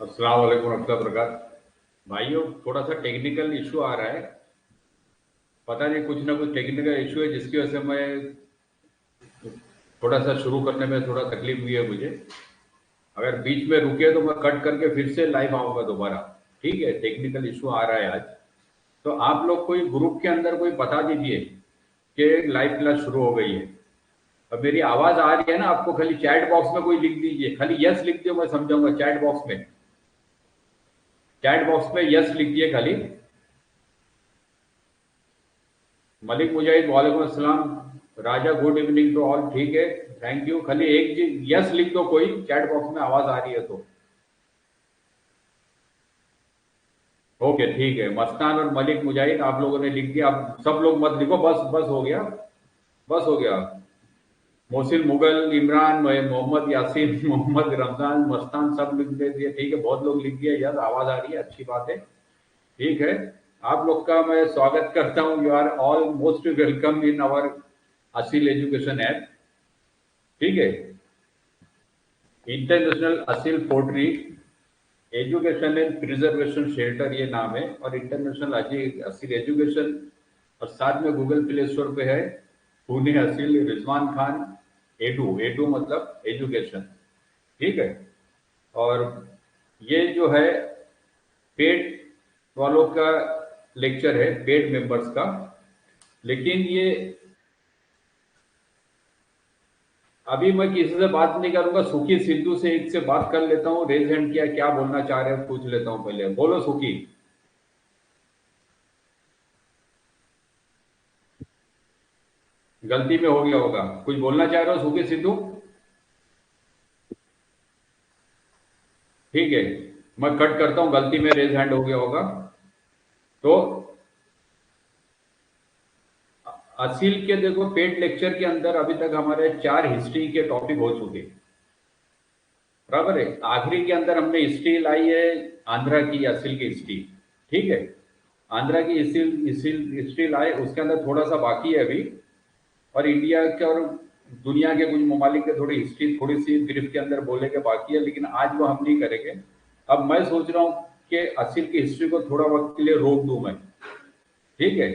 अस्सलाम वालेकुम रहमतुल्लाहि व बरकातहू। भाइयों, थोड़ा सा टेक्निकल इशू आ रहा है। पता नहीं, कुछ ना कुछ टेक्निकल इशू है जिसकी वजह से मैं थोड़ा सा शुरू करने में थोड़ा तकलीफ हुई है मुझे। अगर बीच में रुके तो मैं कट करके फिर से लाइव आऊँगा दोबारा। ठीक है, टेक्निकल इशू आ रहा है आज। तो आप लोग कोई ग्रुप के अंदर कोई बता दीजिए कि लाइव क्लास शुरू हो गई है। अब मेरी आवाज़ आ रही है ना आपको? खाली चैट बॉक्स में कोई लिख दीजिए, खाली यस लिख दियो, मैं समझाऊंगा। चैट बॉक्स में, चैट बॉक्स में यस लिख दिए खाली। मलिक मुजाहिद, वालेकुम अस्सलाम। राजा, गुड इवनिंग टू ऑल। ठीक है, थैंक यू। खाली एक जी यस लिख दो कोई, चैट बॉक्स में आवाज आ रही है तो। ओके, ठीक है। मस्तान और मलिक मुजाहिद आप लोगों ने लिख दिया। अब सब लोग मत लिखो, बस बस हो गया, बस हो गया। मोहसिन मुगल, इमरान, मोहम्मद यासीन, मोहम्मद रमजान, मस्तान सब लिख दे दिए। ठीक है, बहुत लोग लिख दिए यस, आवाज आ रही है, अच्छी बात है। ठीक है, आप लोग का मैं स्वागत करता हूँ। You are all most welcome in our Aseel education app. ठीक है, international Aseel poultry education and preservation shelter ये नाम है, और इंटरनेशनल असील एजुकेशन, और साथ में गूगल प्ले स्टोर पे है पुणे असील रिजवान खान एडू। एडू मतलब एजुकेशन। ठीक है, और ये जो है पेड वालों का लेक्चर है, पेड मेंबर्स का। लेकिन ये अभी मैं किसी से बात नहीं करूंगा, सुखी सिद्धू से एक से बात कर लेता हूँ। रेज हैंड किया, क्या बोलना चाह रहे हैं पूछ लेता हूँ पहले। बोलो सुखी। गलती में हो गया होगा, कुछ बोलना चाह रहे हो सुखी सिद्धू? ठीक है, मैं कट करता हूँ, गलती में रेज हैंड हो गया होगा। तो असील के देखो, पेड लेक्चर के अंदर अभी तक हमारे 4 हिस्ट्री के टॉपिक हो चुके, बराबर है। आखिरी के अंदर हमने हिस्ट्री लाई है आंध्रा की, असील की हिस्ट्री। ठीक है, आंध्रा की हिस्ट्री लाए, उसके अंदर थोड़ा सा बाकी है अभी। और इंडिया के और दुनिया के कुछ ममालिक के थोड़ी हिस्ट्री, थोड़ी सी ब्रीफ के अंदर बोले के बाकी है, लेकिन आज वो हम नहीं करेंगे। अब मैं सोच रहा हूँ कि असील की हिस्ट्री को थोड़ा वक्त के लिए रोक दूं मैं। ठीक है,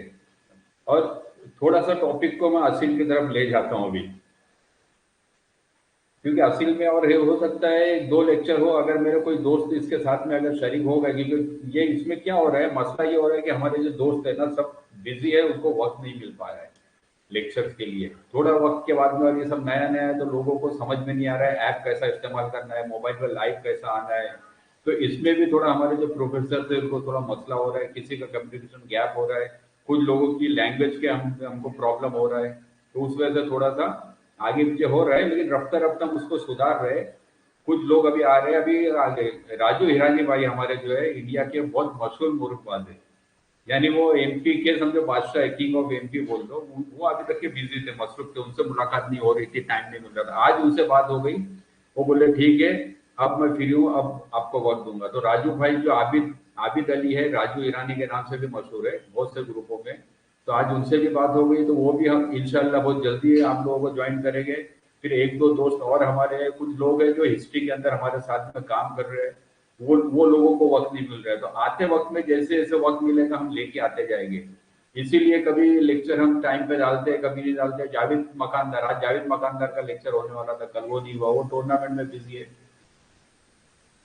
और थोड़ा सा टॉपिक को मैं असील की तरफ ले जाता हूँ अभी, क्योंकि असील में और हो सकता है 2 लेक्चर हो, अगर मेरे कोई दोस्त इसके साथ में अगर शरीक हो गए। क्योंकि ये इसमें क्या हो रहा है, मसला ये हो रहा है कि हमारे जो दोस्त है ना, सब बिजी है, उनको वक्त नहीं मिल पा रहा है लेक्चर्स के लिए। थोड़ा वक्त के बाद में, और ये सब नया नया है तो लोगों को समझ में नहीं आ रहा है ऐप कैसा इस्तेमाल करना है, मोबाइल पर लाइव कैसा आना है। तो इसमें भी थोड़ा हमारे जो प्रोफेसर थे उनको थोड़ा मसला हो रहा है, किसी का कम्युनिकेशन गैप हो रहा है, कुछ लोगों की लैंग्वेज के हमको प्रॉब्लम हो रहा है। तो उस वजह से थोड़ा सा आगे पीछे हो रहा है, लेकिन रफ्ता रफ्ता हम उसको सुधार रहे हैं। कुछ लोग अभी आ रहे हैं, अभी आगे राजू हिरानी भाई हमारे जो है इंडिया के बहुत मशहूर मुर्गबाज है। यानी वो एमपी के समझो बादशाह है, किंग ऑफ एमपी बोल दो। वो अभी तक के बिजी थे, मसरूफ थे, उनसे मुलाकात नहीं हो रही थी, टाइम नहीं मिल रहा था। आज उनसे बात हो गई, वो बोले ठीक है, अब मैं फ्री हूँ, अब आपको वक्त दूंगा। तो राजू भाई जो आबिद आबिद अली है, राजू ईरानी के नाम से भी मशहूर है बहुत से ग्रुपों में, तो आज उनसे भी बात हो गई। तो वो भी हम इंशाल्लाह बहुत जल्दी आप लोगों को ज्वाइन करेंगे। फिर एक दो दोस्त और हमारे हैं, कुछ लोग हैं जो हिस्ट्री के अंदर हमारे साथ में काम कर रहे हैं, वो लोगों को वक्त नहीं मिल रहा है। तो आते वक्त में जैसे जैसे वक्त मिलेगा हम लेके आते जाएंगे। इसीलिए कभी लेक्चर हम टाइम पे डालते हैं, कभी नहीं डालते। जावेद मकानदार, आज जावेद मकानदार का लेक्चर होने वाला था, कल वो नहीं हुआ, वो टूर्नामेंट में बिजी है।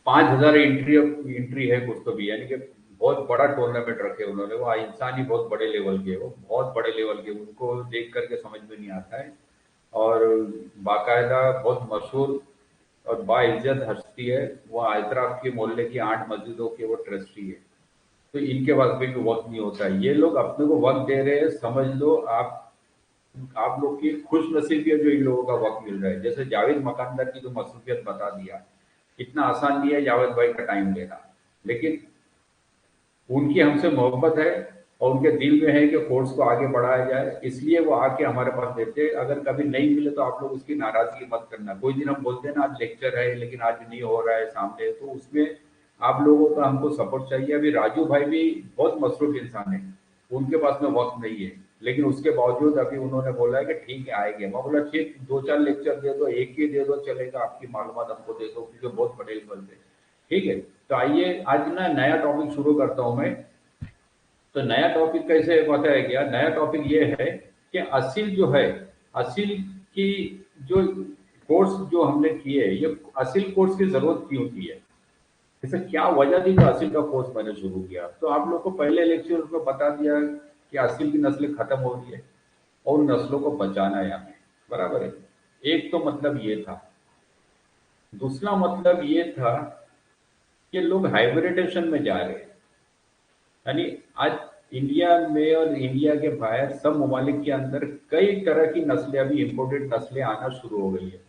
5,000 एंट्री एंट्री है कुछ तो भी, यानी कि बहुत बड़ा टूर्नामेंट रखे उन्होंने। वो इंसान ही बहुत बड़े लेवल के, वो बहुत बड़े लेवल के, उनको देख करके समझ में नहीं आता है। और बाकायदा बहुत मशहूर और बाइज्जत हस्ती है। वो हैदराबाद के मोहल्ले की 8 मस्जिदों के वो ट्रस्टी है। तो इनके पास भी वक्त नहीं होता है। ये लोग अपने को वक्त दे रहे हैं, समझ लो आप लोग की खुश नसीबी है जो इन लोगों का वक्त मिल रहा है। जैसे जावेद मकानदार की जो मसरूफियत बता दिया, इतना आसान नहीं है जावेद भाई का टाइम लेना, लेकिन उनकी हमसे मोहब्बत है और उनके दिल में है कि कोर्स को आगे बढ़ाया जाए, इसलिए वो आके हमारे पास देते हैं। अगर कभी नहीं मिले तो आप लोग उसकी नाराजगी मत करना। कोई दिन हम बोलते हैं ना आज लेक्चर है लेकिन आज नहीं हो रहा है सामने, तो उसमें आप लोगों का हमको सपोर्ट चाहिए। अभी राजू भाई भी बहुत मसरूफ इंसान है, उनके पास में वक्त नहीं है, लेकिन उसके बावजूद अभी उन्होंने बोला है कि ठीक है आएंगे। मैं बोला ठीक, 2-4 लेक्चर दे दो, एक ही दे दो चलेगा, आपकी मालूमात हमको दे दो, क्योंकि बहुत बड़े लेवल पे। ठीक है, तो आइए आज ना नया टॉपिक शुरू करता हूं मैं। तो नया टॉपिक कैसे पता है क्या? नया टॉपिक ये है कि असील जो है, असील की जो कोर्स जो हमने किए, ये असील कोर्स की जरूरत क्यों थी है, जैसे क्या वजह थी कि असील का कोर्स मैंने शुरू किया। तो आप लोग को पहले लेक्चर में बता दिया कि असील की नस्लें खत्म हो रही है और उन नस्लों को बचाना है हमें, बराबर है। एक तो मतलब ये था। दूसरा मतलब ये था कि लोग हाइब्रिडेशन में जा रहे हैं। यानी आज इंडिया में और इंडिया के बाहर सब ममालिक के अंदर कई तरह की नस्लें, अभी इम्पोर्टेड नस्लें आना शुरू हो गई है।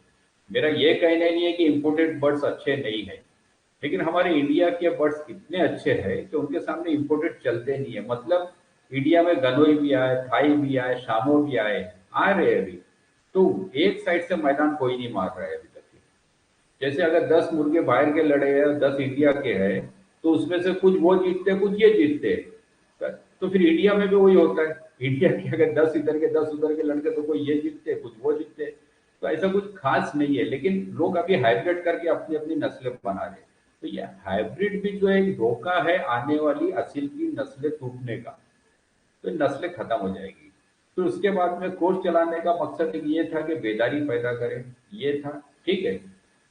मेरा ये कहना नहीं है कि इम्पोर्टेड बर्ड्स अच्छे नहीं है, लेकिन हमारे इंडिया के बर्ड्स इतने अच्छे हैं कि उनके सामने इम्पोर्टेड चलते नहीं है। मतलब इंडिया में गनोई भी आए, थाई भी आए, शामो भी आए, आ रहे हैं अभी। तो एक साइड से मैदान कोई नहीं मार रहा है अभी तक। जैसे अगर 10 मुर्गे बाहर के लड़े हैं, 10 इंडिया के हैं, तो उसमें से कुछ वो जीतते हैं, कुछ ये जीतते हैं। तो फिर इंडिया में भी वही होता है। इंडिया के अगर 10 इधर के 10 उधर के लड़के, तो कोई ये जीतते हैं, कुछ वो जीतते हैं। तो ऐसा कुछ खास नहीं है, लेकिन लोग अभी हाइब्रिड करके अपनी अपनी नस्लें बना रहे हैं। तो ये हाइब्रिड भी जो एक धोखा है आने वाली असील की नस्लें टूटने का। तो नस्लें खत्म हो जाएगी। फिर उसके बाद में कोर्स चलाने का मकसद एक ये था कि बेदारी पैदा करें, ये था। ठीक है।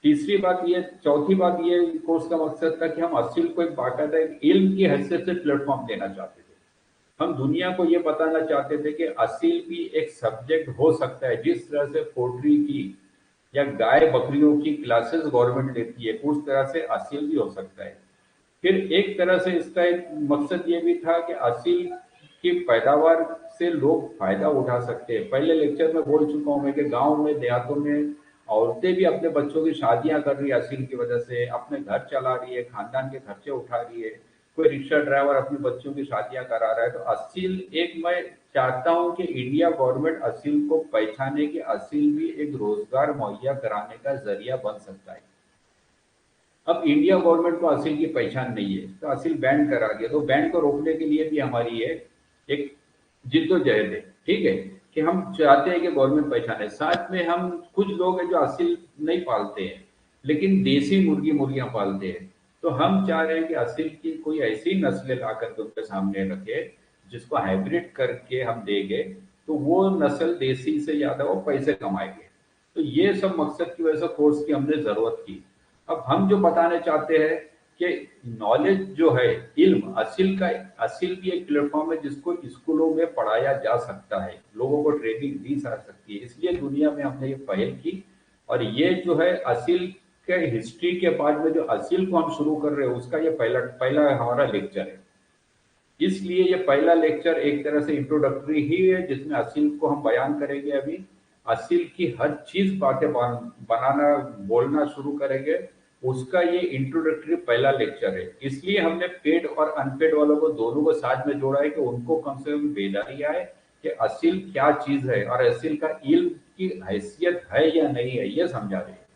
तीसरी बात ये, चौथी बात ये, कोर्स का मकसद था कि हम असील को एक बाकायदा एक इल्म की हैसियत से प्लेटफॉर्म देना चाहते थे। हम दुनिया को ये बताना चाहते थे कि असील भी एक सब्जेक्ट हो सकता है। जिस तरह से पोल्ट्री की या गाय बकरियों की क्लासेस गवर्नमेंट लेती है, उस तरह से असील भी हो सकता है। फिर एक तरह से इसका एक मकसद ये भी था कि असील की पैदावार से लोग फायदा उठा सकते हैं। पहले लेक्चर में बोल चुका हूं मैं कि गांव में, देहातों में औरतें भी अपने बच्चों की शादियां कर रही है असील की वजह से, अपने घर चला रही है, खानदान के खर्चे उठा रही है। कोई रिक्शा ड्राइवर अपने बच्चों की शादियां करा रहा है। तो असील एक, मैं चाहता हूं कि इंडिया गवर्नमेंट असील को पहचाने कि असील भी एक रोजगार मुहैया कराने का जरिया बन सकता है। अब इंडिया गवर्नमेंट को असील की पहचान नहीं है, तो असील बैन करा दिया। तो बैन को रोकने के लिए भी हमारी ये एक जिद्दोजहद है। ठीक है, कि हम चाहते हैं कि गवर्नमेंट पहचाने। साथ में हम कुछ लोग हैं जो असील नहीं पालते हैं, लेकिन देसी मुर्गी मुर्गियां पालते हैं। तो हम चाह रहे हैं कि असील की कोई ऐसी नस्लें ला करके उनके सामने रखे, जिसको हाइब्रिड करके हम देंगे, तो वो नस्ल देसी से ज्यादा वो पैसे कमाएंगे। तो ये सब मकसद की वजह से कोर्स की हमने जरूरत की। अब हम जो बताने चाहते हैं कि नॉलेज जो है, इल्म असील का, असील भी एक प्लेटफॉर्म है जिसको स्कूलों में पढ़ाया जा सकता है, लोगों को ट्रेनिंग दी जा सकती है। इसलिए दुनिया में हमने ये पहल की। और ये जो है असील के हिस्ट्री के बाद में जो असील को हम शुरू कर रहे हैं, उसका ये पहला पहला हमारा लेक्चर है। इसलिए ये पहला लेक्चर एक तरह से इंट्रोडक्टरी ही है, जिसमें असील को हम बयान करेंगे। अभी असील की हर चीज बातें बनाना, बोलना शुरू करेंगे। उसका ये इंट्रोडक्टरी पहला लेक्चर है। इसलिए हमने पेड और अनपेड वालों को दोनों को साथ में जोड़ा है कि उनको कम से कम बेदारी आए कि असील क्या चीज है और असील का इल्म की हैसियत है या नहीं है, ये समझा रहे हैं।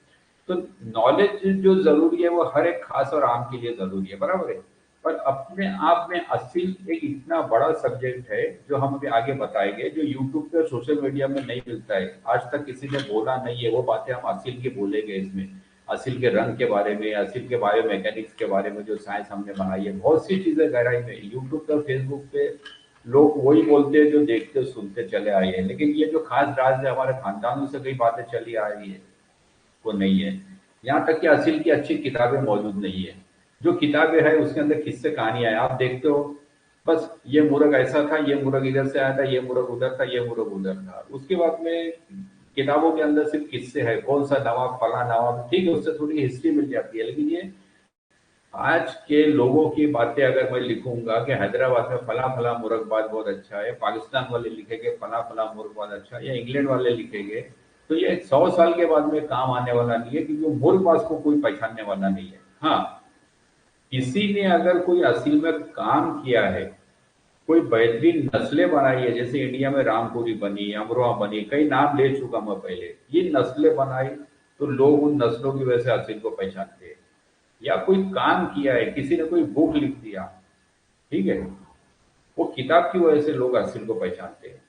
तो नॉलेज जो जरूरी है वो हर एक खास और आम के लिए जरूरी है, बराबर है। पर अपने आप में असील एक इतना बड़ा सब्जेक्ट है जो हम अभी आगे बताएंगे, जो यूट्यूब पे, सोशल मीडिया में नहीं मिलता है। आज तक किसी ने बोला नहीं है, वो बातें हम असील की बोलेंगे इसमें। असील के रंग के बारे में, असील के बायो मैकेनिक्स के बारे में जो साइंस हमने बनाई है, बहुत सी चीजें गहराई में यूट्यूब पे, फेसबुक पे लोग वही बोलते हैं जो देखते सुनते चले आए हैं। लेकिन ये जो खास राज है, हमारे खानदानों से कई बातें चली आ रही है, वो नहीं है। यहाँ तक कि असील की अच्छी किताबें मौजूद नहीं है। जो किताबें हैं उसके अंदर किस्से कहानियां हैं, आप देखते हो बस ये मुर्ग ऐसा था, ये मुर्ग इधर से आया था, ये मुर्ग उधर था, ये मुर्ग उधर था। उसके बाद में किताबों के अंदर सिर्फ किस्से है, कौन सा नवाब, फला नवाब, ठीक है, उससे थोड़ी हिस्ट्री मिल जाती है। लेकिन ये आज के लोगों की बातें अगर मैं लिखूंगा कि हैदराबाद में फला फला मुर्गबाज बहुत अच्छा है, पाकिस्तान वाले लिखेंगे फला फला मुर्गबाज अच्छा है, या इंग्लैंड वाले लिखेंगे, तो ये 100 साल के बाद में काम आने वाला नहीं है, क्योंकि मुर्गबाज को कोई पहचानने वाला नहीं है। हाँ, किसी ने अगर कोई असील में काम किया है, कोई बेहतरीन नस्लें बनाई है, जैसे इंडिया में रामपुरी बनी, अमरोहा बनी, कई नाम ले चुका मैं पहले, ये नस्लें बनाई, तो लोग उन नस्लों की वजह से असील को पहचानते हैं। या कोई काम किया है, किसी ने कोई बुक लिख दिया, ठीक है, वो किताब की वजह से लोग असील को पहचानते हैं।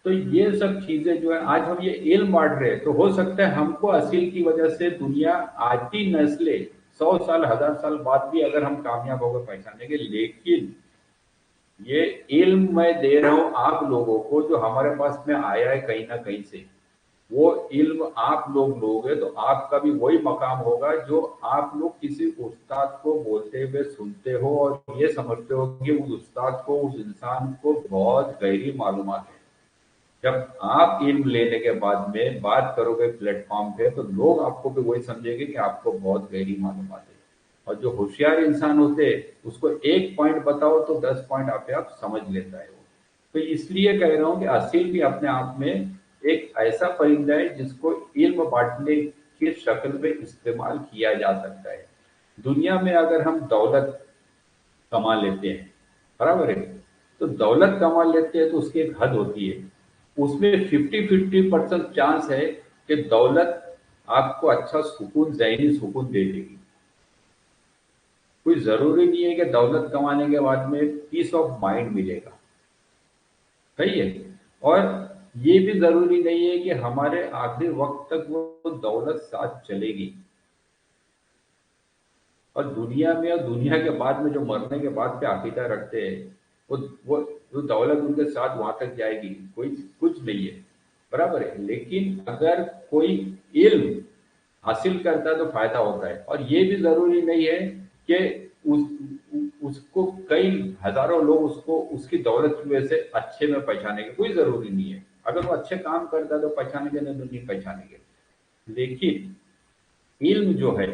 तो ये सब चीजें जो है, आज हम ये इल्म बांट रहे हैं, तो हो सकता है हमको असील की वजह से दुनिया आती नस्लें 100 साल 1000 साल बाद भी अगर हम कामयाब होकर पहचानेंगे। लेकिन ये इल्म मैं दे रहा हूं आप लोगों को, जो हमारे पास में आया है कहीं ना कहीं से, वो इल्म आप लोग लोगे तो आपका भी वही मकाम होगा जो आप लोग किसी उस्ताद को बोलते हुए सुनते हो और ये समझते हो कि उस उस्ताद को, उस इंसान को बहुत गहरी मालूमात है। जब आप इल्म लेने के बाद में बात करोगे प्लेटफॉर्म पे, तो लोग आपको भी वही समझेंगे कि आपको बहुत गहरी मालूमात है। और जो होशियार इंसान होते हैं, उसको एक पॉइंट बताओ तो 10 पॉइंट आपे आप समझ लेता है वो। तो इसलिए कह रहा हूं कि असील भी अपने आप में एक ऐसा परिंदा है जिसको इल्म बांटने की शक्ल में इस्तेमाल किया जा सकता है। दुनिया में अगर हम दौलत कमा लेते हैं, बराबर है, तो दौलत कमा लेते हैं तो उसकी एक हद होती है। उसमें 50-50% चांस है कि दौलत आपको अच्छा सुकून, ज़हनी सुकून दे देगी। कोई ज़रूरी नहीं है कि दौलत कमाने के बाद में पीस ऑफ माइंड मिलेगा, सही है। और ये भी ज़रूरी नहीं है कि हमारे आखिरी वक्त तक वो दौलत साथ चलेगी। और दुनिया में और दुनिया के बाद में जो मरने के बाद पे अकीदा रखते हैं, वो वो दौलत उनके साथ वहां तक जाएगी, कोई कुछ नहीं है, बराबर है। लेकिन अगर कोई इल्म हासिल करता है तो फायदा होता है। और ये भी जरूरी नहीं है कि उसको कई हजारों लोग उसको उसकी दौलत की वजह से अच्छे में पहचानेंगे, कोई जरूरी नहीं है। अगर वो अच्छे काम करता है तो पहचानेंगे, नहीं तो नहीं पहचानेंगे। लेकिन इल्म जो है,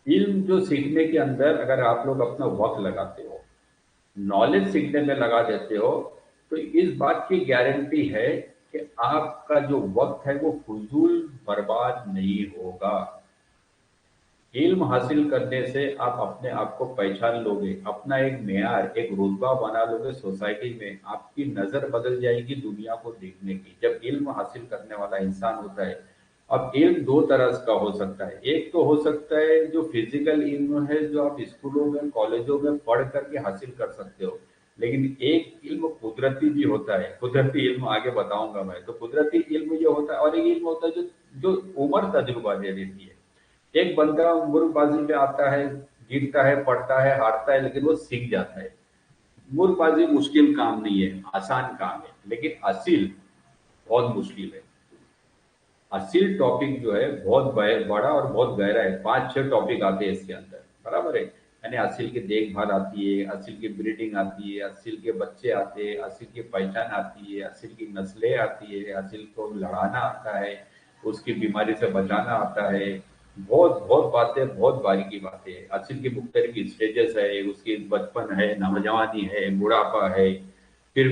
इल्म जो सीखने के अंदर अगर आप लोग अपना वक्त लगाते हो, नॉलेज सीखने में लगा देते हो, तो इस बात की गारंटी है कि आपका जो वक्त है वो फजूल बर्बाद नहीं होगा। इल्म हासिल करने से आप अपने आप को पहचान लोगे, अपना एक मेयार, एक रुतबा बना लोगे सोसाइटी में। आपकी नजर बदल जाएगी दुनिया को देखने की, जब इल्म हासिल करने वाला इंसान होता है। अब इल्म दो तरह का हो सकता है। एक तो हो सकता है जो फिजिकल इल्म है, जो आप स्कूलों में कॉलेजों में पढ़ करके हासिल कर सकते हो। लेकिन एक इल्म कुदरती भी होता है, कुदरती इल्म आगे बताऊंगा मैं। तो कुदरती इल्म ये होता है, और एक इल्म होता है जो जो उम्र तजुर्बा दे देती है। एक बंदा मुर्गबाजी में आता है, गिरता है, पड़ता है, हारता है, लेकिन वो सीख जाता है। मुर्गबाजी मुश्किल काम नहीं है, आसान काम है। लेकिन असील बहुत मुश्किल है। असील टॉपिक जो है बहुत बड़ा और बहुत गहरा है। 5-6 टॉपिक आते हैं इसके अंदर, बराबर है। यानी असील की देखभाल आती है, असील की ब्रीडिंग आती है, असील के बच्चे आते हैं, असील की पहचान आती है, असील की नस्लें आती है, असील को लड़ाना आता है, उसकी बीमारी से बचाना आता है। बहुत बहुत बातें, बहुत बारीकी बातें हैं। असील की मुख्तलिफ स्टेजेस है, उसकी बचपन है, नौजवानी है, बुढ़ापा है, फिर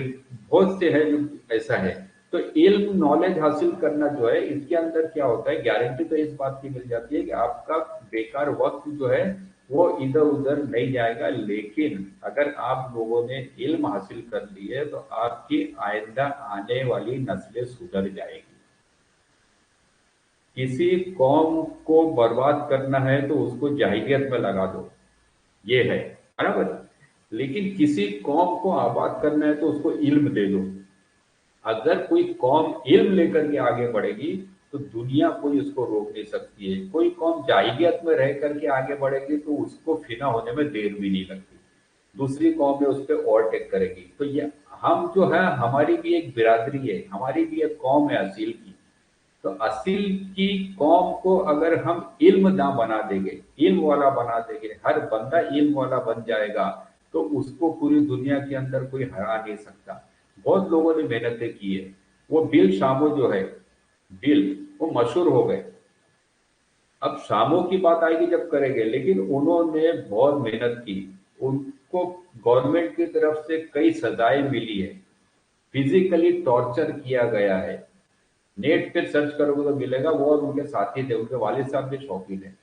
बहुत से है जो ऐसा है। तो इल्म नॉलेज हासिल करना जो है, इसके अंदर क्या होता है, गारंटी तो इस बात की मिल जाती है कि आपका बेकार वक्त जो है वो इधर उधर नहीं जाएगा। लेकिन अगर आप लोगों ने इल्म हासिल कर ली है तो आपकी आइंदा आने वाली नस्लें सुधर जाएगी। किसी कौम को बर्बाद करना है तो उसको जाहिलियत में लगा दो, ये है, बराबर। लेकिन किसी कौम को आबाद करना है तो उसको इल्म दे दो। अगर कोई कौम इल्म लेकर के आगे बढ़ेगी तो दुनिया कोई उसको रोक नहीं सकती है। कोई कौम जाहिलियत में रह करके आगे बढ़ेगी तो उसको फिना होने में देर भी नहीं लगती, दूसरी कौम में उस पर ओवरटेक करेगी। तो ये हम जो है, हमारी भी एक बिरादरी है, हमारी भी एक कौम है असील की। तो असील की कौम को अगर हम इल्म ना बना देंगे, इल्म वाला बना देंगे, हर बंदा इल्म वाला बन जाएगा, तो उसको पूरी दुनिया के अंदर कोई हरा नहीं सकता। बहुत लोगों ने मेहनतें की है। वो बिल शामो जो है, बिल, वो मशहूर हो गए। अब शामों की बात आएगी जब करेंगे, लेकिन उन्होंने बहुत मेहनत की। उनको गवर्नमेंट की तरफ से कई सजाएं मिली है, फिजिकली टॉर्चर किया गया है। नेट पे सर्च करोगे तो मिलेगा। वो और उनके साथी थे, उनके वालिद साहब भी शौकीन है।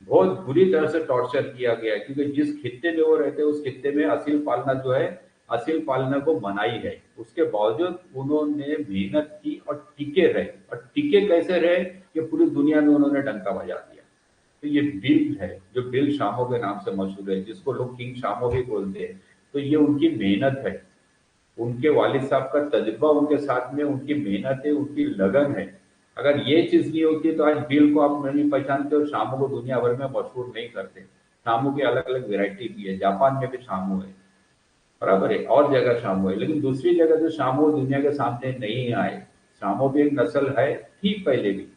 बहुत बुरी तरह से टॉर्चर किया गया है, क्योंकि जिस खित्ते में वो रहते हैं उस खित्ते में असील पालना जो है, असील पालना को मनाही है। उसके बावजूद उन्होंने मेहनत की और टिके रहे। और टिके कैसे रहे, कि पूरी दुनिया में उन्होंने डंका बजा दिया। तो ये बिल है जो बिल शामो के नाम से मशहूर है, जिसको लोग किंग शामो भी बोलते हैं। तो ये उनकी मेहनत है, उनके वालिद साहब का तजुर्बा उनके साथ में, उनकी मेहनत है, उनकी लगन है। अगर ये चीज नहीं होती तो आज बिल को आप नहीं पहचानते और शामू को दुनिया भर में मशहूर नहीं करते। शामू की अलग अलग वेरायटी भी है, जापान में भी शामू है, बराबर है, और जगह शामू है, लेकिन दूसरी जगह जो शामू दुनिया के सामने नहीं आए। शामू भी एक नस्ल है, थी पहले भी,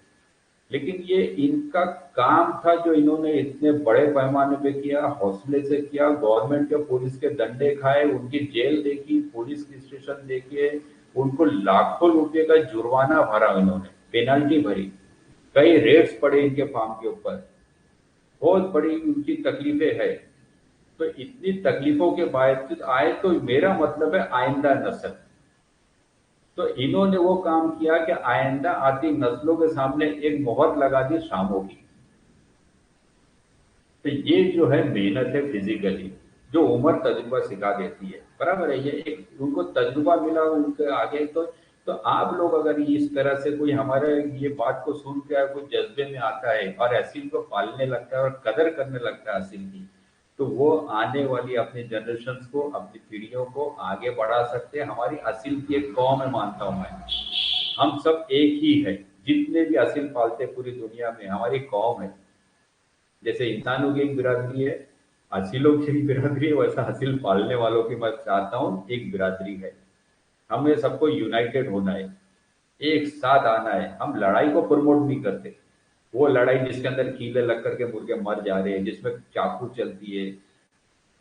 लेकिन ये इनका काम था जो इन्होंने इतने बड़े पैमाने पे किया, हौसले से किया, गवर्नमेंट के पुलिस के डंडे खाए, उनकी जेल देखी, पुलिस स्टेशन देखे, उनको लाखों रुपए का जुर्माना भरा, इन्होंने पेनल्टी भरी, कई रेड्स पड़े इनके फार्म के ऊपर, बहुत बड़ी उनकी तकलीफें है। तो इतनी तकलीफों के बावजूद आए, तो मेरा मतलब है आइंदा नस्ल। तो इन्होंने वो काम किया कि आइंदा आती नस्लों के सामने एक मोहर लगा दी शामों की। तो ये जो है मेहनत है फिजिकली, जो उम्र तजुर्बा सिखा देती है, बराबर है, ये एक उनको तजुर्बा मिला उनके आगे। तो आप लोग अगर इस तरह से कोई हमारे ये बात को सुन के कोई जज्बे में आता है और असील को पालने लगता है और कदर करने लगता है असील की, तो वो आने वाली अपनी जनरेशन को, अपनी पीढ़ियों को आगे बढ़ा सकते हैं। हमारी असील की एक कौम है, मानता हूं मैं, हम सब एक ही है, जितने भी असील पालते पूरी दुनिया में हमारी कौम है। जैसे इंसानों की एक बिरादरी है, असीलों की एक बिरादरी है, वैसा असील पालने वालों की मैं चाहता हूँ एक बिरादरी है। हमें सबको यूनाइटेड होना है, एक साथ आना है। हम लड़ाई को प्रमोट नहीं करते, वो लड़ाई जिसके अंदर कीले लग करके मुर्गे मर जा रहे हैं, जिसमें चाकू चलती है,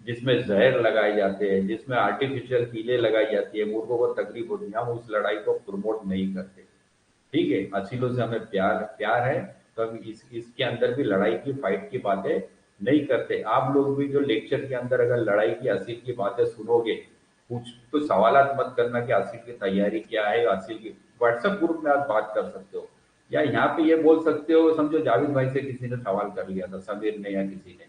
जिसमें जहर लगाए जाते हैं, जिसमें आर्टिफिशियल कीले लगाई जाती है, मुर्गों को तकलीफ होती है, हम उस लड़ाई को प्रमोट नहीं करते। ठीक है, असीलों से हमें प्यार प्यार है, तो हम इसके अंदर भी लड़ाई की, फाइट की बातें नहीं करते। आप लोग भी जो लेक्चर के अंदर अगर लड़ाई की, असील की बातें सुनोगे, कुछ तो सवालात मत करना कि असील की तैयारी क्या है, असील की व्हाट्सएप ग्रुप में आप बात कर सकते हो, या यहाँ पे ये बोल सकते हो, समझो जावेद भाई से किसी ने सवाल कर लिया था, समीर ने या किसी ने,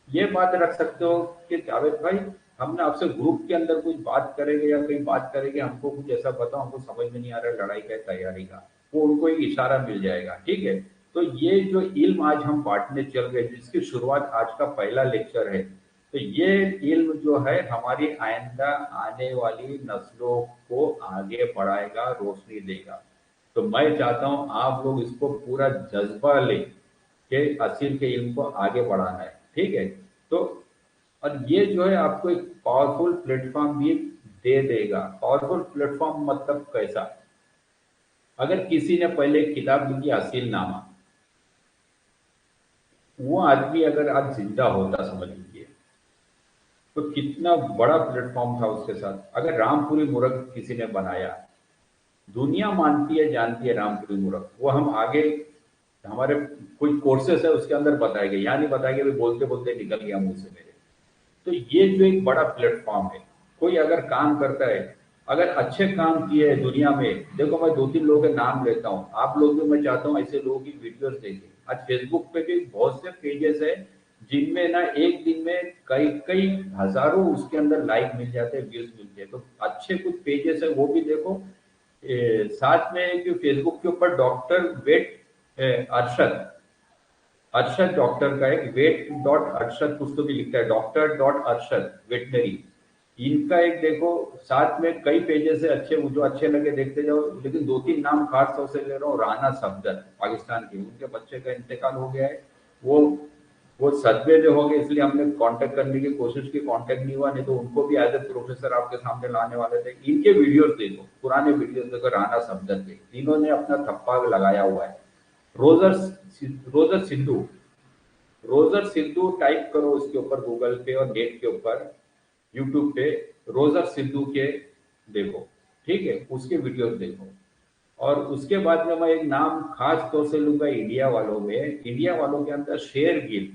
ये बात रख सकते हो कि जावेद भाई, हमने आपसे ग्रुप के अंदर कुछ बात करेंगे या कहीं बात करेंगे, हमको कुछ ऐसा बताओ, हमको समझ में नहीं आ रहा है लड़ाई का, तैयारी का, वो उनको एक इशारा मिल जाएगा। ठीक है, तो ये जो इल्म आज हम बांटने चल गए, जिसकी शुरुआत आज का पहला लेक्चर है, तो ये इल्म जो है हमारी आइंदा आने वाली नस्लों को आगे बढ़ाएगा, रोशनी देगा। तो मैं चाहता हूं आप लोग इसको पूरा जज्बा लें कि असील के इल्म को आगे बढ़ाना है। ठीक है, तो और ये जो है आपको एक पावरफुल प्लेटफॉर्म भी दे देगा। पावरफुल प्लेटफॉर्म मतलब कैसा? अगर किसी ने पहले एक किताब लिखी असील नामा, वो आदमी अगर आज जिंदा होता, समझ लीजिए, तो कितना बड़ा प्लेटफॉर्म था उसके साथ। अगर रामपुरी मूरख किसी ने बनाया, दुनिया मानती है, जानती है रामपुरी मूरख, वो हम आगे हमारे कोई कोर्सेस है उसके अंदर बताएंगे, यहाँ नहीं बताएंगे, अभी बोलते बोलते निकल गया मुंह से मेरे। तो ये जो एक बड़ा प्लेटफॉर्म है, कोई अगर काम करता है, अगर अच्छे काम किए हैं दुनिया में, देखो मैं दो तीन लोगों के नाम लेता हूँ, आप लोग भी, मैं चाहता हूँ ऐसे लोगों की वीडियोस देखें। आज फेसबुक पे भी बहुत से पेजेस है जिनमें ना एक दिन में कई कई हजारों उसके अंदर लाइक मिल जाते हैं, व्यूज मिलते हैं, तो अच्छे कुछ पेजेस है वो भी देखो। साथ में जो फेसबुक के ऊपर doctor vet Arshad, Arshad doctor का एक वेट डॉट अरशद कुछ तो भी लिखता है, डॉक्टर डॉट अरशद वेटनरी, इनका एक देखो। साथ में कई पेजेस है अच्छे, जो अच्छे लगे देखते जाओ, लेकिन दो तीन नाम खास तौर से ले रहा हूँ। राना सफदर पाकिस्तान के, उनके बच्चे का इंतकाल हो गया है, वो सदमे में हो गए, इसलिए हमने कांटेक्ट करने की कोशिश की, कांटेक्ट नहीं हुआ, नहीं तो उनको भी एज ए प्रोफेसर आपके सामने लाने वाले थे। इनके वीडियोस देखो, पुराने वीडियोस देखो, राना सफदर के, इन्होंने अपना थप्पा लगाया हुआ है। Roger Roger Sidhu, Roger Sidhu type करो उसके ऊपर गूगल पे और नेट के ऊपर, यूट्यूब पे, रोजर सिद्धू के देखो, ठीक है, उसके वीडियोस देखो। और उसके बाद में मैं एक नाम खास तौर से लूंगा इंडिया वालों में, इंडिया वालों के अंदर शेर गिल,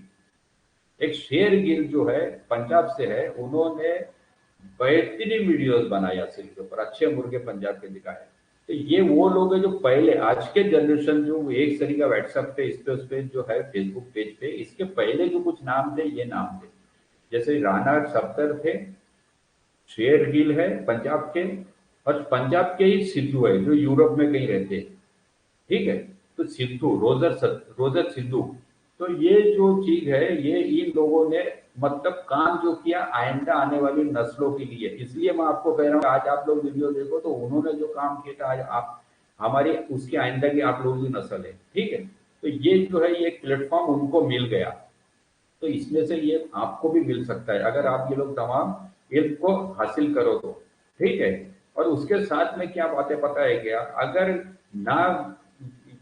एक शेर गिल जो है पंजाब से है, उन्होंने बेहतरीन वीडियोस बनाया सिर के ऊपर, अच्छे मुर्गे पंजाब के दिखाए। तो ये वो लोग हैं जो पहले, आज के जनरेशन जो एक तरीका व्हाट्सएप पे, इस पे उस पे जो है फेसबुक पेज पे, इसके पहले जो कुछ नाम थे, ये नाम थे, जैसे राणा सफ्दर थे, शेर गिल है पंजाब के, और पंजाब के ही सिद्धू है जो यूरोप में कहीं रहते हैं। ठीक है, तो सिद्धू, रोजर सिद्धू, तो ये जो चीज है, ये इन लोगों ने मतलब काम जो किया आइंदा आने वाली नस्लों के लिए, इसलिए मैं आपको कह रहा हूँ आज आप लोग वीडियो देखो, तो उन्होंने जो काम किया था आज आप हमारी उसकी आइंदा की आप लोगों की नस्ल है, ठीक है। तो ये जो है ये एक प्लेटफॉर्म उनको मिल गया, तो इसमें से ये आपको भी मिल सकता है अगर आप ये लोग तमाम इल्म को हासिल करो तो, ठीक है। और उसके साथ में क्या बातें पता है क्या, अगर ना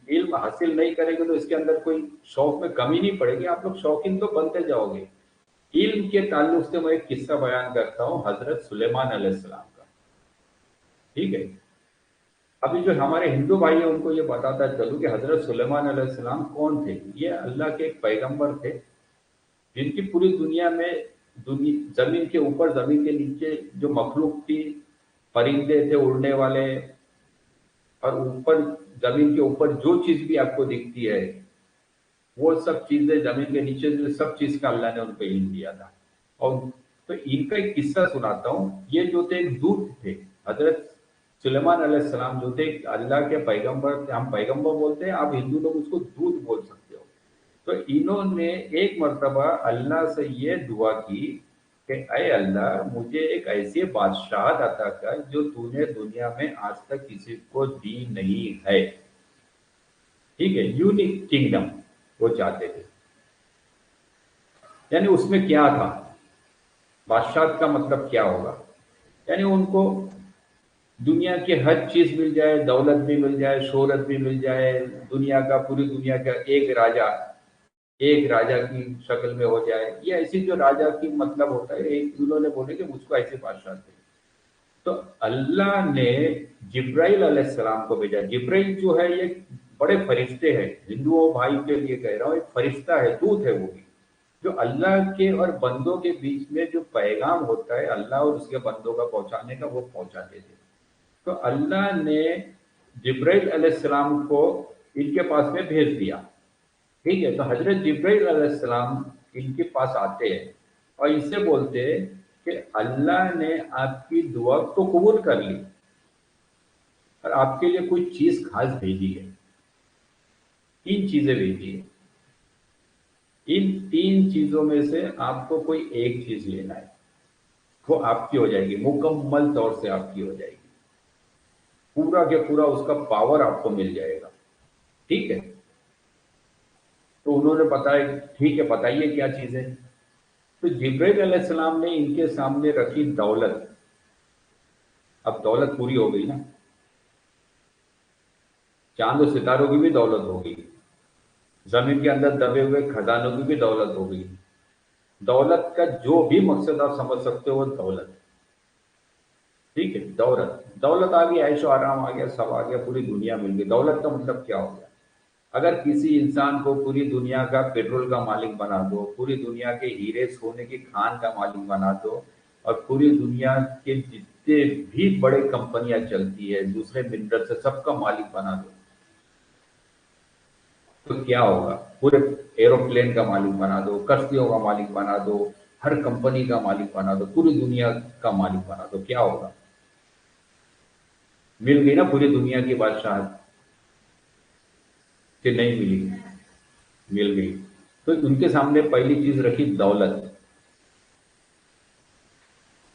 इल्म हासिल नहीं करेंगे तो इसके अंदर कोई शौक में कमी नहीं पड़ेगी, आप लोग शौकीन तो बनते जाओगे। इल्म के ताल्लुक से मैं एक किस्सा बयान करता हूँ हजरत सुलेमान अलैहिस्सलाम का, ठीक है। अभी जो हमारे हिंदू भाई है उनको ये बताता चलूं कि हजरत सुलेमान अलैहिस्सलाम कौन थे। ये अल्लाह के एक पैगंबर थे जिनकी पूरी दुनिया में जमीन के ऊपर जमीन के नीचे जो मखलूक थी, परिंदे थे उड़ने वाले, और ऊपर जमीन के ऊपर जो चीज भी आपको दिखती है वो सब चीजें, जमीन के नीचे जो सब चीज का अल्लाह ने उनको इल्म दिया था। और तो इनका एक किस्सा सुनाता हूँ। ये जो थे एक दूत थे, हजरत सुलेमान अलैहिस्सलाम जो थे अल्लाह के पैगंबर थे। हम पैगंबर बोलते हैं, आप हिंदू लोग उसको दूत बोल सकते हो। तो इन्होंने एक मर्तबा अल्लाह से ये दुआ की कि अय अल्लाह, मुझे एक ऐसी बादशाहत अता कर जो तूने दुनिया में आज तक किसी को दी नहीं है, ठीक है, यूनिक किंगडम वो चाहते थे। यानी उसमें क्या था, बादशाह का मतलब क्या होगा, यानी उनको दुनिया की हर चीज मिल जाए, दौलत भी मिल जाए, शोहरत भी मिल जाए, दुनिया का, पूरी दुनिया का एक राजा की शक्ल में हो जाए। ये ऐसी जो राजा की मतलब होता है, एक उन्होंने बोले कि मुझको ऐसे बादशाह थे। तो अल्लाह ने जिब्राइल अलैहिस्सलाम को भेजा। जिब्राइल जो है ये बड़े फरिश्ते हैं, हिंदुओं भाई के लिए कह रहा हूँ, एक फरिश्ता है, दूत है वो भी, जो अल्लाह के और बंदों के बीच में जो पैगाम होता है अल्लाह और उसके बंदों का पहुंचाने का, वो पहुंचाते थे। तो अल्लाह ने जिब्राइल अलैहिस्सलाम को इनके पास में भेज दिया, ठीक है। तो हजरत जिब्राइल अलैहिस्सलाम इनके पास आते हैं और इनसे बोलते हैं कि अल्लाह ने आपकी दुआ तो कबूल कर ली और आपके लिए कोई चीज खास भेजी है, तीन चीजें भेजी है। इन तीन चीजों में से आपको कोई एक चीज लेना है, वो आपकी हो जाएगी, मुकम्मल तौर से आपकी हो जाएगी, पूरा के पूरा उसका पावर आपको मिल जाएगा, ठीक है। तो उन्होंने बताया, ठीक है बताइए क्या चीज है। तो जिब्राइल अलैहिस्सलाम ने इनके सामने रखी दौलत। अब दौलत पूरी हो गई ना, चांद और सितारों की भी दौलत हो गई, जमीन के अंदर दबे हुए खजानों की भी दौलत हो गई। दौलत का जो भी मकसद आप समझ सकते हो वो दौलत, ठीक है। दौलत दौलत आ गई, ऐशो आराम आ गया, सब आ गया, पूरी दुनिया मिल गई। दौलत का मतलब क्या हो गया, अगर किसी इंसान को पूरी दुनिया का पेट्रोल का मालिक बना दो, पूरी दुनिया के हीरे सोने की खान का मालिक बना दो, और पूरी दुनिया के जितने भी बड़े कंपनियां चलती है दूसरे मिनरल से सबका मालिक बना दो, तो क्या होगा, पूरे एरोप्लेन का मालिक बना दो, कश्तियों का मालिक बना दो, हर कंपनी का मालिक बना दो, पूरी दुनिया का मालिक बना दो, क्या होगा। मिल गई ना पूरी दुनिया की बादशाहत, कि नहीं मिली, मिल गई। तो उनके सामने पहली चीज रखी दौलत।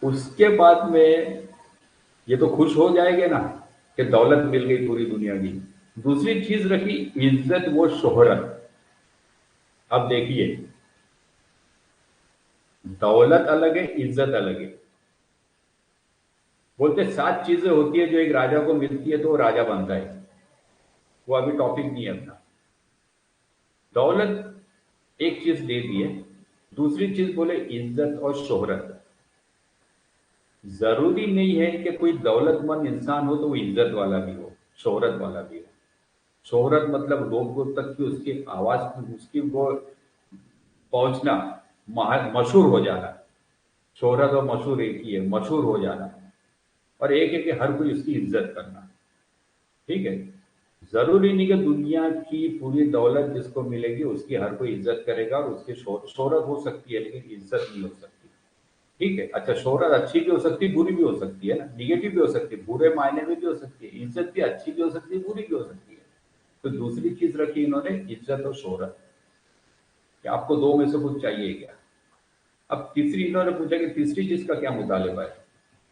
उसके बाद में ये तो खुश हो जाएंगे ना कि दौलत मिल गई पूरी दुनिया की। दूसरी चीज रखी इज्जत वो शोहरत। अब देखिए, दौलत अलग है, इज्जत अलग है। बोलते सात चीजें होती है जो एक राजा को मिलती है तो वो राजा बनता है, वो अभी टॉपिक नहीं है अपना। दौलत एक चीज दे दी है, दूसरी चीज बोले इज्जत और शोहरत। जरूरी नहीं है कि कोई दौलतमंद इंसान हो तो वो इज्जत वाला भी हो, शोहरत वाला भी हो। शोहरत मतलब लोगों तक की उसकी आवाज, उसकी वो पहुंचना, मशहूर हो जाना। शोहरत और मशहूर एक ही है, मशहूर हो जाना। और एक है कि हर कोई उसकी इज्जत करना, ठीक है। जरूरी नहीं कि दुनिया की पूरी दौलत जिसको मिलेगी उसकी हर कोई इज्जत करेगा, और उसकी शोहरत हो सकती है लेकिन इज्जत नहीं हो सकती, ठीक है। अच्छा, शोहरत अच्छी भी हो सकती है, बुरी भी हो सकती है ना, निगेटिव भी हो सकती है, बुरे मायने में भी हो सकती है। इज्जत भी अच्छी भी हो सकती है, बुरी भी हो सकती है। तो दूसरी चीज रखी इन्होंने इज्जत और शोहरत, कि आपको दो में से कुछ चाहिए क्या। अब तीसरी इन्होंने पूछा कि तीसरी चीज का क्या मुतालिबा है,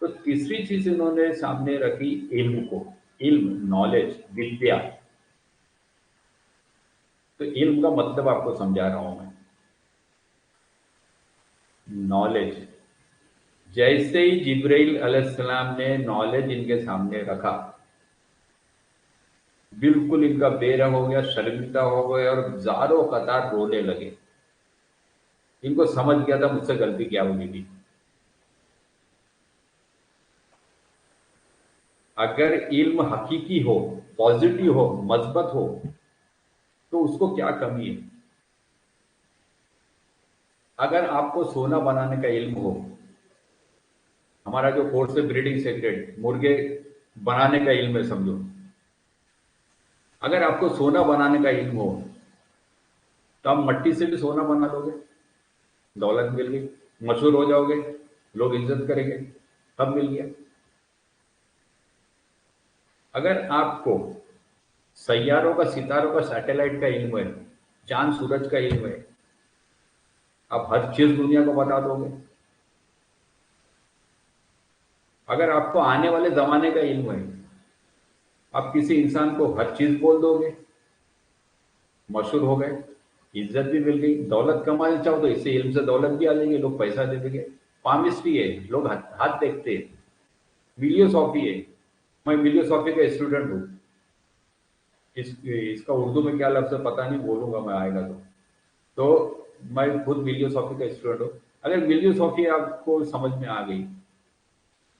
तो तीसरी चीज इन्होंने सामने रखी इल्म को। इल्म, नॉलेज, विद्या। तो इल्म का मतलब आपको समझा रहा हूं मैं। नॉलेज, जैसे ही जिब्राइल अलैहिस्सलाम ने नॉलेज इनके सामने रखा, बिल्कुल इनका बेरंग हो गया, शर्मिंदा हो गए और जारो कतार रोने लगे। इनको समझ गया था मुझसे गलती क्या हुई थी। अगर इल्म हकीकी हो, पॉजिटिव हो, मजबूत हो, तो उसको क्या कमी है। अगर आपको सोना बनाने का इल्म हो, हमारा जो कोर्स है ब्रीडिंग सेक्रेट, मुर्गे बनाने का इल्म है समझो। अगर आपको सोना बनाने का इल्म हो, तो आप मट्टी से भी सोना बना लोगे, दौलत मिल गई, मशहूर हो जाओगे, लोग इज्जत करेंगे, सब मिल गया। अगर आपको सैयारों का, सितारों का, सैटेलाइट का इल्म है, चांद सूरज का इल्म है, आप हर चीज दुनिया को बता दोगे। अगर आपको आने वाले जमाने का इल्म है, आप किसी इंसान को हर चीज बोल दोगे, मशहूर हो गए, इज्जत भी मिल गई, दौलत कमाना चाहो तो इससे इल्म से दौलत भी आ जाएगी, लोग पैसा दे देंगे। पामिस्ट्री है, लोग हाथ हाथ देखते हैं। मिलियोसॉफी है, मैं मिलियोसॉफी का स्टूडेंट हूँ। इसका उर्दू में क्या लफ्ज है पता नहीं, बोलूंगा मैं आएगा तो मैं खुद मिलियोसॉफी का स्टूडेंट हूँ। अगर मिलियोसॉफी आपको समझ में आ गई,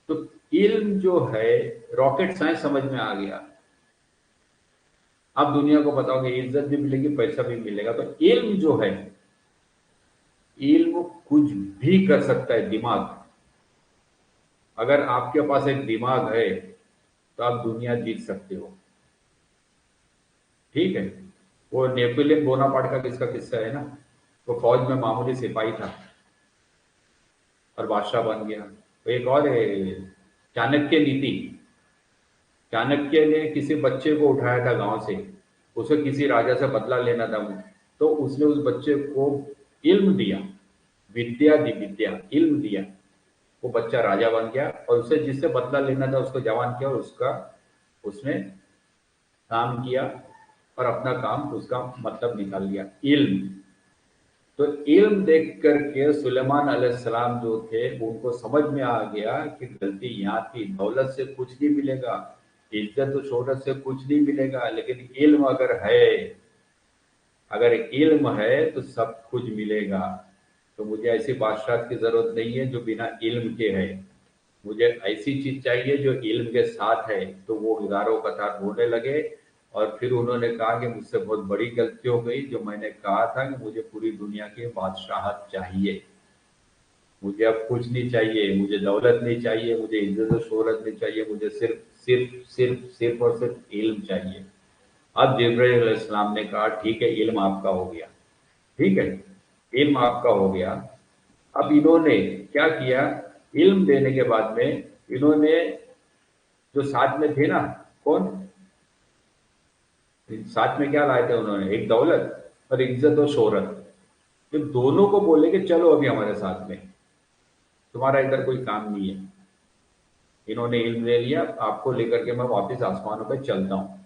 तो इल्म जो है, रॉकेट साइंस समझ में आ गया, आप दुनिया को बताओगे, इज्जत भी मिलेगी, पैसा भी मिलेगा। तो इल्म जो है, इल्म कुछ भी कर सकता है। दिमाग, अगर आपके पास एक दिमाग है तो आप दुनिया जीत सकते हो। ठीक है। वो नेपोलियन बोनापार्ट का किसका किस्सा है ना, वो फौज में मामूली सिपाही था और बादशाह बन गया। तो एक और है, चाणक्य नीति। चाणक्य ने किसी बच्चे को उठाया था गांव से, उसे किसी राजा से बदला लेना था, तो उसने उस बच्चे को इल्म दिया, विद्या दी, विद्या, इल्म दिया। वो बच्चा राजा बन गया और उसे जिससे बदला लेना था उसको जवान किया, और उसका उसने काम किया और अपना काम, उसका मतलब निकाल लिया, इल्म। तो इल्म देख करके सुलेमान अलैहिस्सलाम जो थे, उनको समझ में आ गया कि गलती यहाँ थी। दौलत से कुछ नहीं मिलेगा, इज्जत और शोहरत से कुछ नहीं मिलेगा, लेकिन इल्म अगर है, अगर इल्म है तो सब कुछ मिलेगा। तो मुझे ऐसी बादशाह की जरूरत नहीं है जो बिना इल्म के है। मुझे ऐसी चीज चाहिए जो इल्म के साथ है। तो वो हजारों कतार रोने लगे और फिर उन्होंने कहा कि मुझसे बहुत बड़ी गलती हो गई, जो मैंने कहा था कि मुझे पूरी दुनिया की बादशाहत चाहिए, मुझे अब कुछ नहीं चाहिए, मुझे दौलत नहीं चाहिए, मुझे इज्जत और शोहरत नहीं चाहिए, मुझे सिर्फ सिर्फ सिर्फ सिर्फ और सिर्फ इल्म चाहिए। अब जिब्राइल अलैहिस्सलाम ने कहा ठीक है, इल्म आपका हो गया। ठीक है, इल्म आपका हो गया। अब इन्होंने क्या किया, इल्म देने के बाद में इन्होंने, जो साथ में थे ना, कौन साथ में क्या लाए थे उन्होंने, एक दौलत और इज्जत और शोहरत। तो दोनों को बोले कि चलो अभी हमारे साथ में, तुम्हारा इधर कोई काम नहीं है। इन्होंने इल्म ले लिया, आपको लेकर के मैं वापस आसमानों पर चलता हूं।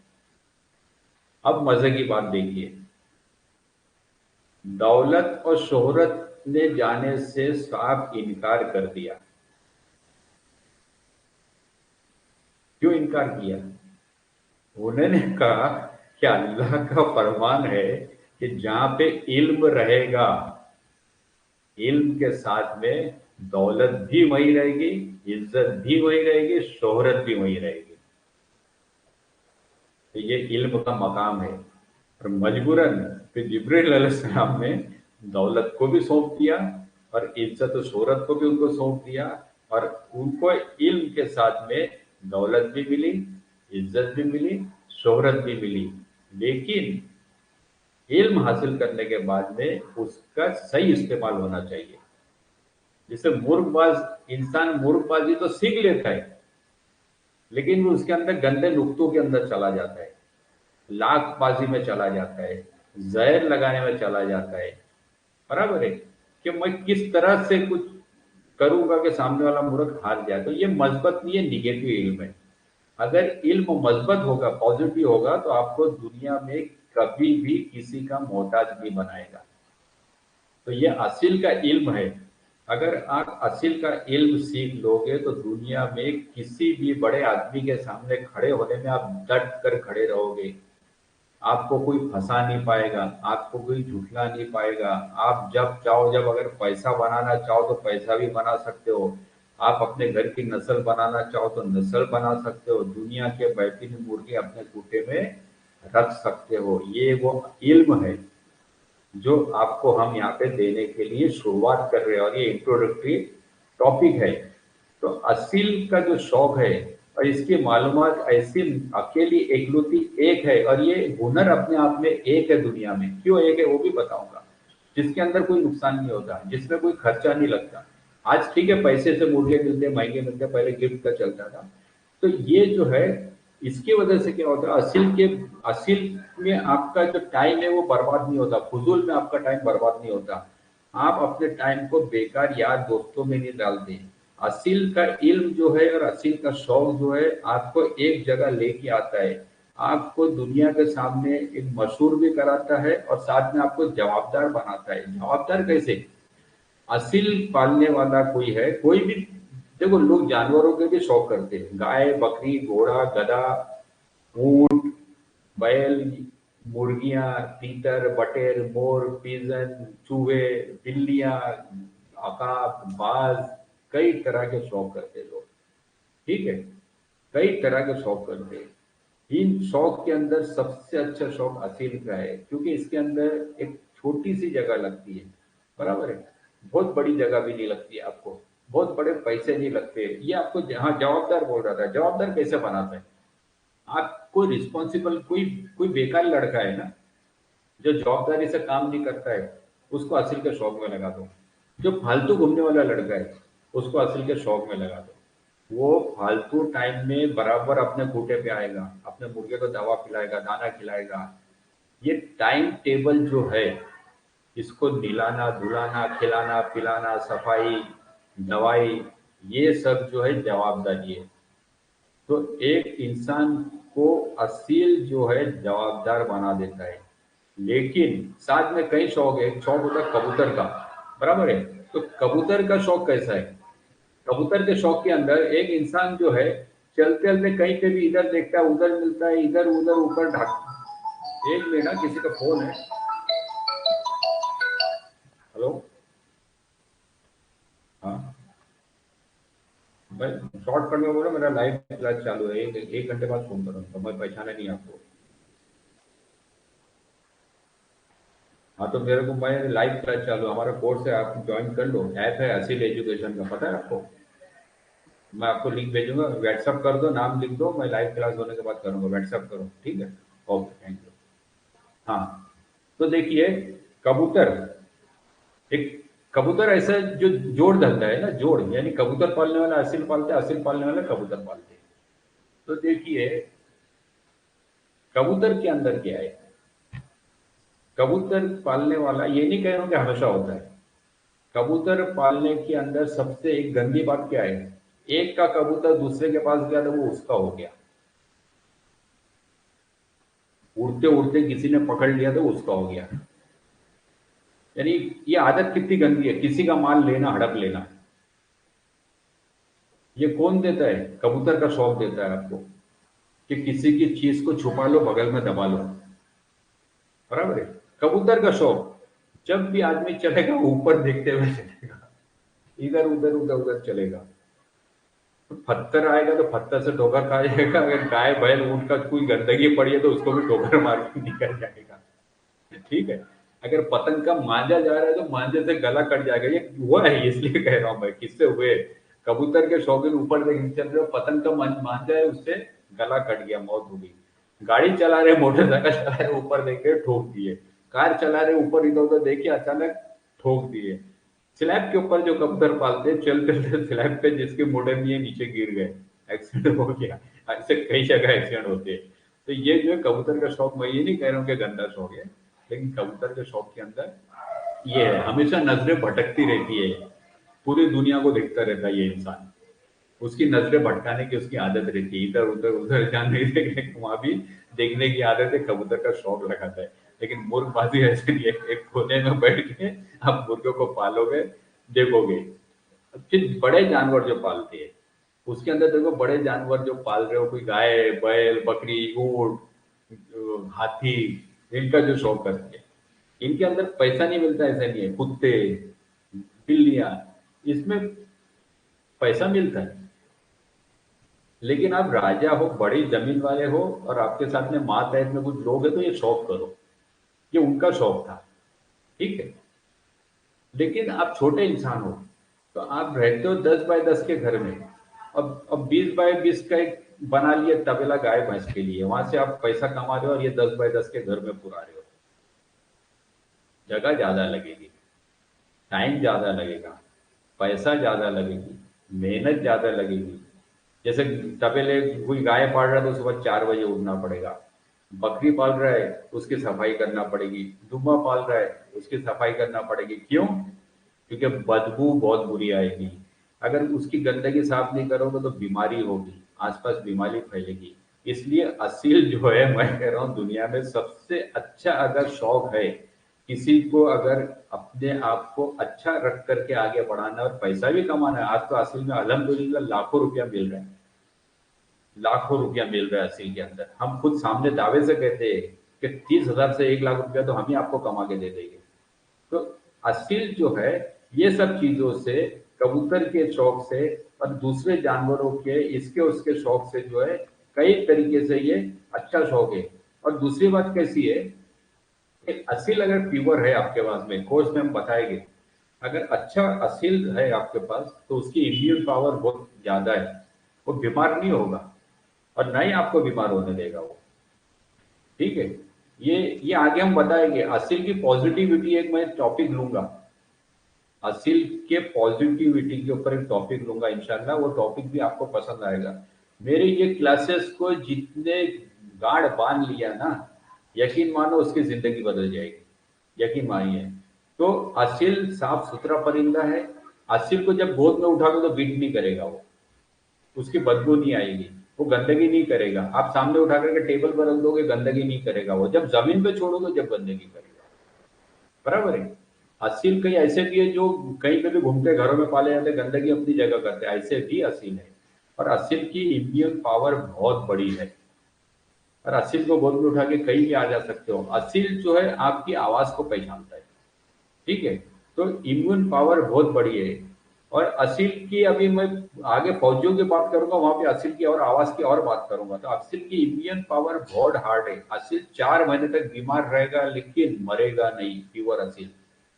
अब मजे की बात देखिए, दौलत और शोहरत ने जाने से साफ इनकार कर दिया। क्यों इनकार किया? उन्होंने कहा कि अल्लाह का फरमान है कि जहां पे इल्म रहेगा, इल्म के साथ में दौलत भी वही रहेगी, इज्जत भी वही रहेगी, शोहरत भी वही रहेगी। तो ये इल्म का मकाम है। और मजबूरन फिर जिब्रील अलैहिस्सलाम ने दौलत को भी सौंप दिया और इज्जत और शोहरत को भी उनको सौंप दिया, और उनको इल्म के साथ में दौलत भी मिली, इज्जत भी मिली, शोहरत भी मिली। लेकिन इल्म हासिल करने के बाद में उसका सही इस्तेमाल होना चाहिए। जैसे मुर्गबाज इंसान, मुर्गबाजी तो सीख लेता है, लेकिन वो उसके अंदर गंदे नुक्तों के अंदर चला जाता है, लाखबाजी में चला जाता है, जहर लगाने में चला जाता है। बराबर है कि मैं किस तरह से कुछ करूंगा कि सामने वाला मुर्ग हार जाए। तो ये मस्बत नहीं है, निगेटिव इल्म है। अगर इल्म मजबूत होगा, पॉजिटिव होगा, तो आपको दुनिया में कभी भी किसी का मोहताज नहीं बनाएगा। तो ये असील का इल्म है। अगर आप असील का इल्म सीख लोगे तो दुनिया में किसी भी बड़े आदमी के सामने खड़े होने में आप डट कर खड़े रहोगे। आपको कोई फंसा नहीं पाएगा, आपको कोई झुठला नहीं पाएगा। आप जब चाहो, जब अगर पैसा बनाना चाहो तो पैसा भी बना सकते हो। आप अपने घर की नस्ल बनाना चाहो तो नस्ल बना सकते हो। दुनिया के बेहतरीन मुर्गे अपने कूटे में रख सकते हो। ये वो इल्म है जो आपको हम यहाँ पे देने के लिए शुरुआत कर रहे हैं, और ये इंट्रोडक्टरी टॉपिक है। तो असील का जो शौक है और इसकी मालूमात ऐसी अकेली एकलौती एक है, और ये हुनर अपने आप में एक है दुनिया में। क्यों एक है वो भी बताऊंगा। जिसके अंदर कोई नुकसान नहीं होता, जिसमें कोई खर्चा नहीं लगता। आज ठीक है, पैसे से मुर्गे मिलते हैं, महंगे मिलते हैं, पहले गिफ्ट का चलता था। तो ये जो है, इसकी वजह से क्या होता है, असील में आपका जो टाइम है वो बर्बाद नहीं होता, फजूल में आपका टाइम बर्बाद नहीं होता। आप अपने टाइम को बेकार यार दोस्तों में नहीं डालते। असील का इल्म जो है और असील का शौक जो है आपको एक जगह लेके आता है। आपको दुनिया के सामने एक मशहूर भी कराता है और साथ में आपको जवाबदार बनाता है। जवाबदार कैसे? असील पालने वाला कोई है, कोई भी। देखो, लोग जानवरों के भी शौक करते हैं, गाय, बकरी, घोड़ा, गधा, ऊंट, बैल, मुर्गियां, तीतर, बटेर, मोर, पिजन, चूहे, बिल्लियां, अकाक, बाज, कई तरह के शौक करते हैं लोग। ठीक है, कई तरह के शौक करते हैं। इन शौक के अंदर सबसे अच्छा शौक असील का है, क्योंकि इसके अंदर एक छोटी सी जगह लगती है। बराबर है, बहुत बड़ी जगह भी नहीं लगती है आपको, बहुत बड़े पैसे नहीं लगते। ये आपको, हाँ, जवाबदार बोल रहा था। जवाबदार कैसे बनाता है? आप कोई रिस्पॉन्सिबल, कोई बेकार लड़का है ना, जो जवाबदारी से काम नहीं करता है, उसको असील के शौक में लगा दो। जो फालतू घूमने वाला लड़का है, उसको असील के शौक में लगा दो। वो फालतू टाइम में बराबर अपने खूंटे पे आएगा, अपने मुर्गे को दवा पिलाएगा, दाना खिलाएगा। ये टाइम टेबल जो है, इसको निलाना, धुलाना, खिलाना, पिलाना, सफाई, दवाई, ये सब जो है जवाबदारी है। तो एक इंसान को असील जो है जवाबदार बना देता है। लेकिन साथ में कई शौक है। एक शौक होता है कबूतर का, बराबर है। तो कबूतर का शौक कैसा है? कबूतर के शौक के अंदर एक इंसान जो है, चलते चलते कहीं पे भी इधर देखता है, उधर मिलता है, इधर उधर ऊपर ढक। एक मिनट ना, किसी का फोन है। हेलो। हाँ भाई, शॉर्ट करने को बोलो, मेरा लाइव क्लास चालू है। एक घंटे बाद फोन करूंगा, मैं पहचाना नहीं आपको। हाँ, तो मेरे को, मैं लाइव क्लास चालू, हमारा कोर्स है, आप ज्वाइन कर लो। ऐप है असील एजुकेशन का, पता है आपको? मैं आपको लिंक भेजूंगा, व्हाट्सअप कर दो, नाम लिख दो, मैं लाइव क्लास होने के बाद करूंगा। व्हाट्सअप करो, ठीक है? Okay, thank you. हाँ, तो देखिए, कबूतर, एक कबूतर ऐसा जो जोड़ धंधा है ना, जोड़, यानी कबूतर पालने वाला असील पालते हैं, असील पालने वाला कबूतर पालते हैं। तो देखिए, कबूतर के अंदर क्या है? कबूतर पालने वाला, ये नहीं कह रहा हूं कि हमेशा होता है। कबूतर पालने के अंदर सबसे एक गंदी बात क्या है? एक का कबूतर दूसरे के पास गया तो वो उसका हो गया। उड़ते उड़ते किसी ने पकड़ लिया तो उसका हो गया। यानी ये आदत कितनी गंदी है, किसी का माल लेना, हड़प लेना। ये कौन देता है? कबूतर का शौक देता है आपको, कि किसी की चीज को छुपा लो, बगल में दबा लो। बराबर है। कबूतर का शौक, जब भी आदमी चलेगा ऊपर देखते हुए चलेगा, इधर उधर उधर उधर चलेगा। तो पत्थर आएगा तो पत्थर से ठोकर खा जाएगा। अगर गाय बैल ऊंट का कोई गंदगी पड़ी है तो उसको भी ठोकर मार के निकल जाएगा। ठीक है। अगर पतंग का मांझा जा रहा है तो मांझे से गला कट जाएगा। ये हुआ है, इसलिए कह रहा हूं मैं, किससे हुए? कबूतर के शौकीन ऊपर देख चल रहे हो, पतंग का मांझा है, उससे गला कट गया, मौत हो गई। गाड़ी चला रहे, मोटरसाइकिल चला रहे, ऊपर देख के ठोक दिए। कार चला रहे, ऊपर इधर उधर देखे, अचानक ठोक दिए। स्लैब के ऊपर जो कबूतर पालते हैं, चलते चलते स्लैब पे जिसके मोटर नहीं है, नीचे गिर गए, एक्सीडेंट हो गया। ऐसे कई जगह एक्सीडेंट होते हैं। तो ये जो है कबूतर का शौक, मैं ये नहीं कह रहा हूँ कि गंदा शौक है, लेकिन कबूतर के शौक के अंदर ये है, हमेशा नजरें भटकती रहती है, पूरी दुनिया को देखता रहता है ये इंसान। उसकी नजरें भटकाने की उसकी आदत रहती है, इधर उधर उधर जाने की, वहां भी देखने की आदत है, कबूतर का शौक लगाता है। लेकिन मुर्गबाजी ऐसे नहीं है, एक कोने में बैठ के आप मुर्गों को पालोगे, देखोगे। फिर बड़े जानवर जो पालते हैं, उसके अंदर देखो, बड़े जानवर जो पाल रहे हो, कोई गाय, बैल, बकरी, ऊंट, हाथी, इनका जो शौक करते हैं, इनके अंदर पैसा नहीं मिलता ऐसा नहीं है। कुत्ते, बिल्लियां, इसमें पैसा मिलता है। लेकिन आप राजा हो, बड़ी जमीन वाले हो, और आपके साथ में मातहत में कुछ लोग हैं, तो ये शौक करो, ये उनका शौक था, ठीक है। लेकिन आप छोटे इंसान हो, तो आप रहते हो 10 बाय 10 के घर में। अब 20 बाय 20 का एक बना लिया तबेला गाय भैंस के लिए, वहां से आप पैसा कमा रहे हो, और ये 10 बाय 10 के घर में पुरा रहे हो। जगह ज्यादा लगेगी, टाइम ज्यादा लगेगा, पैसा ज्यादा लगेगी, मेहनत ज्यादा लगेगी। जैसे तबेले, कोई गाय पाल रहा है तो सुबह 4 बजे उठना पड़ेगा। बकरी पाल रहा है, उसकी सफाई करना पड़ेगी। दुम्बा पाल रहा है, उसकी सफाई करना पड़ेगी। क्यों? क्योंकि बदबू बहुत बुरी आएगी। अगर उसकी गंदगी साफ नहीं करोगे तो बीमारी होगी, आसपास बीमारी फैलेगी। इसलिए असील जो है, मैं कह रहा हूँ, दुनिया में सबसे अच्छा अगर शौक है किसी को, अगर अपने आप को अच्छा रख करके आगे बढ़ाना और पैसा भी कमाना है, आज तो असील में अल्हम्दुलिल्लाह लाखों रुपया मिल रहा है। लाखों रुपया मिल रहा है असील के अंदर। हम खुद सामने दावे से कहते हैं कि 30,000 से 1 लाख रुपया तो हम ही आपको कमा के दे देंगे। तो असील जो है, ये सब चीजों से, कबूतर के शौक से और दूसरे जानवरों के इसके उसके शौक से जो है, कई तरीके से ये अच्छा शौक है। और दूसरी बात कैसी है कि असील अगर प्योर है आपके पास में, कोर्स में हम बताएंगे, अगर अच्छा असील है आपके पास, तो उसकी इम्यून पावर बहुत ज्यादा है, वो बीमार नहीं होगा, और ना ही आपको बीमार होने देगा वो, ठीक है। ये आगे हम बताएंगे, असील की पॉजिटिविटी एक मैं टॉपिक लूंगा, असील के पॉजिटिविटी के ऊपर एक टॉपिक लूंगा इंशाल्लाह, वो टॉपिक भी आपको पसंद आएगा। मेरे ये क्लासेस को जितने गाढ़ बांध लिया ना, यकीन मानो उसकी जिंदगी बदल जाएगी, यकीन मानिए। तो असील साफ सुथरा परिंदा है। असील को जब गोद में उठाओगे तो बीट नहीं करेगा वो, उसकी बदबू नहीं आएगी, वो गंदगी नहीं करेगा। आप सामने उठा करके टेबल पर रख दोगे, गंदगी नहीं करेगा वो। जब जमीन पे छोड़ोगे, जब गंदगी करेगा, बराबर है। असील कई ऐसे भी है जो कहीं पे भी घूमते, घरों में पाले जाते, गंदगी अपनी जगह करते हैं, ऐसे भी असील है। और असील की इम्यून पावर बहुत बड़ी है, और असील को गोद में उठा के कहीं भी आ जा सकते हो। असील जो है आपकी आवाज को पहचानता है, ठीक है। तो इम्यून पावर बहुत बड़ी है। और असील की अभी मैं आगे फौजियों की बात करूंगा, वहां पे असील की और आवाज की और बात करूंगा। तो असील की इम्यून पावर बहुत हार्ड है। असील 4 महीने तक बीमार रहेगा लेकिन मरेगा नहीं, प्योर असील।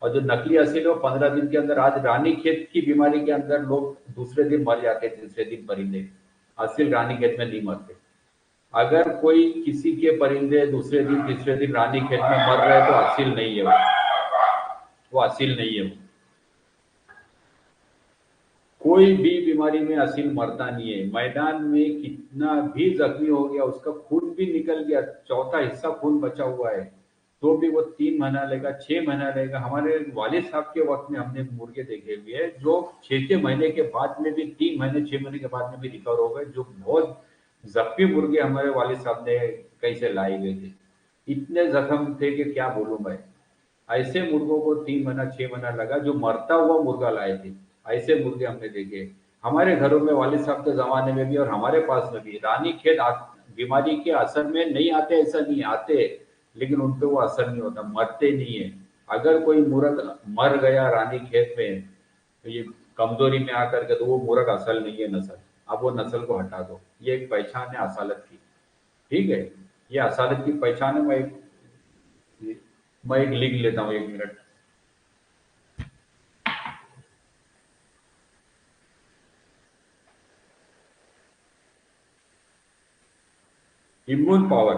और जो नकली असील है वो 15 दिन के अंदर, आज रानीखेत की बीमारी के अंदर लोग दूसरे दिन मर जाते, तीसरे दिन परिंदे। असील रानीखेत में नहीं मरते। अगर कोई किसी के परिंदे दूसरे दिन तीसरे दिन रानीखेत में मर रहे तो असील नहीं है वो असील नहीं है वो। कोई भी बीमारी में असील मरता नहीं है। मैदान में कितना भी जख्मी हो गया, उसका खून भी निकल गया, चौथा हिस्सा खून बचा हुआ है, तो भी वो 3 महीना लेगा, 6 महीना लेगा। हमारे वालिद साहब के वक्त में हमने मुर्गे देखे हुए हैं जो 6 6 महीने के बाद में भी, 3 महीने 6 महीने के बाद में भी रिकवर हो गए, जो बहुत जख्मी मुर्गे हमारे वालिद साहब ने कहीं से लाए हुए थे। इतने जख्म थे कि क्या बोलूं मैं। ऐसे मुर्गों को 3 महीना 6 महीना लगा, जो मरता हुआ मुर्गा लाए थे। ऐसे मुर्गे हमने देखे हमारे घरों में, वालिद साहब के जमाने में भी और हमारे पास में भी। रानीखेत बीमारी के असर में नहीं आते, ऐसा नहीं आते, लेकिन उन पे वो असर नहीं होता, मरते नहीं है। अगर कोई मुर्ग मर गया रानीखेत में, तो ये कमजोरी में आकर के, तो वो मुर्ग असल नहीं है, नस्ल। अब वो नस्ल को हटा दो, ये एक पहचान है असालत की, ठीक है। ये असालत की पहचान है। मैं एक लिख लेता हूँ, 1 मिनट। इम्यून पावर,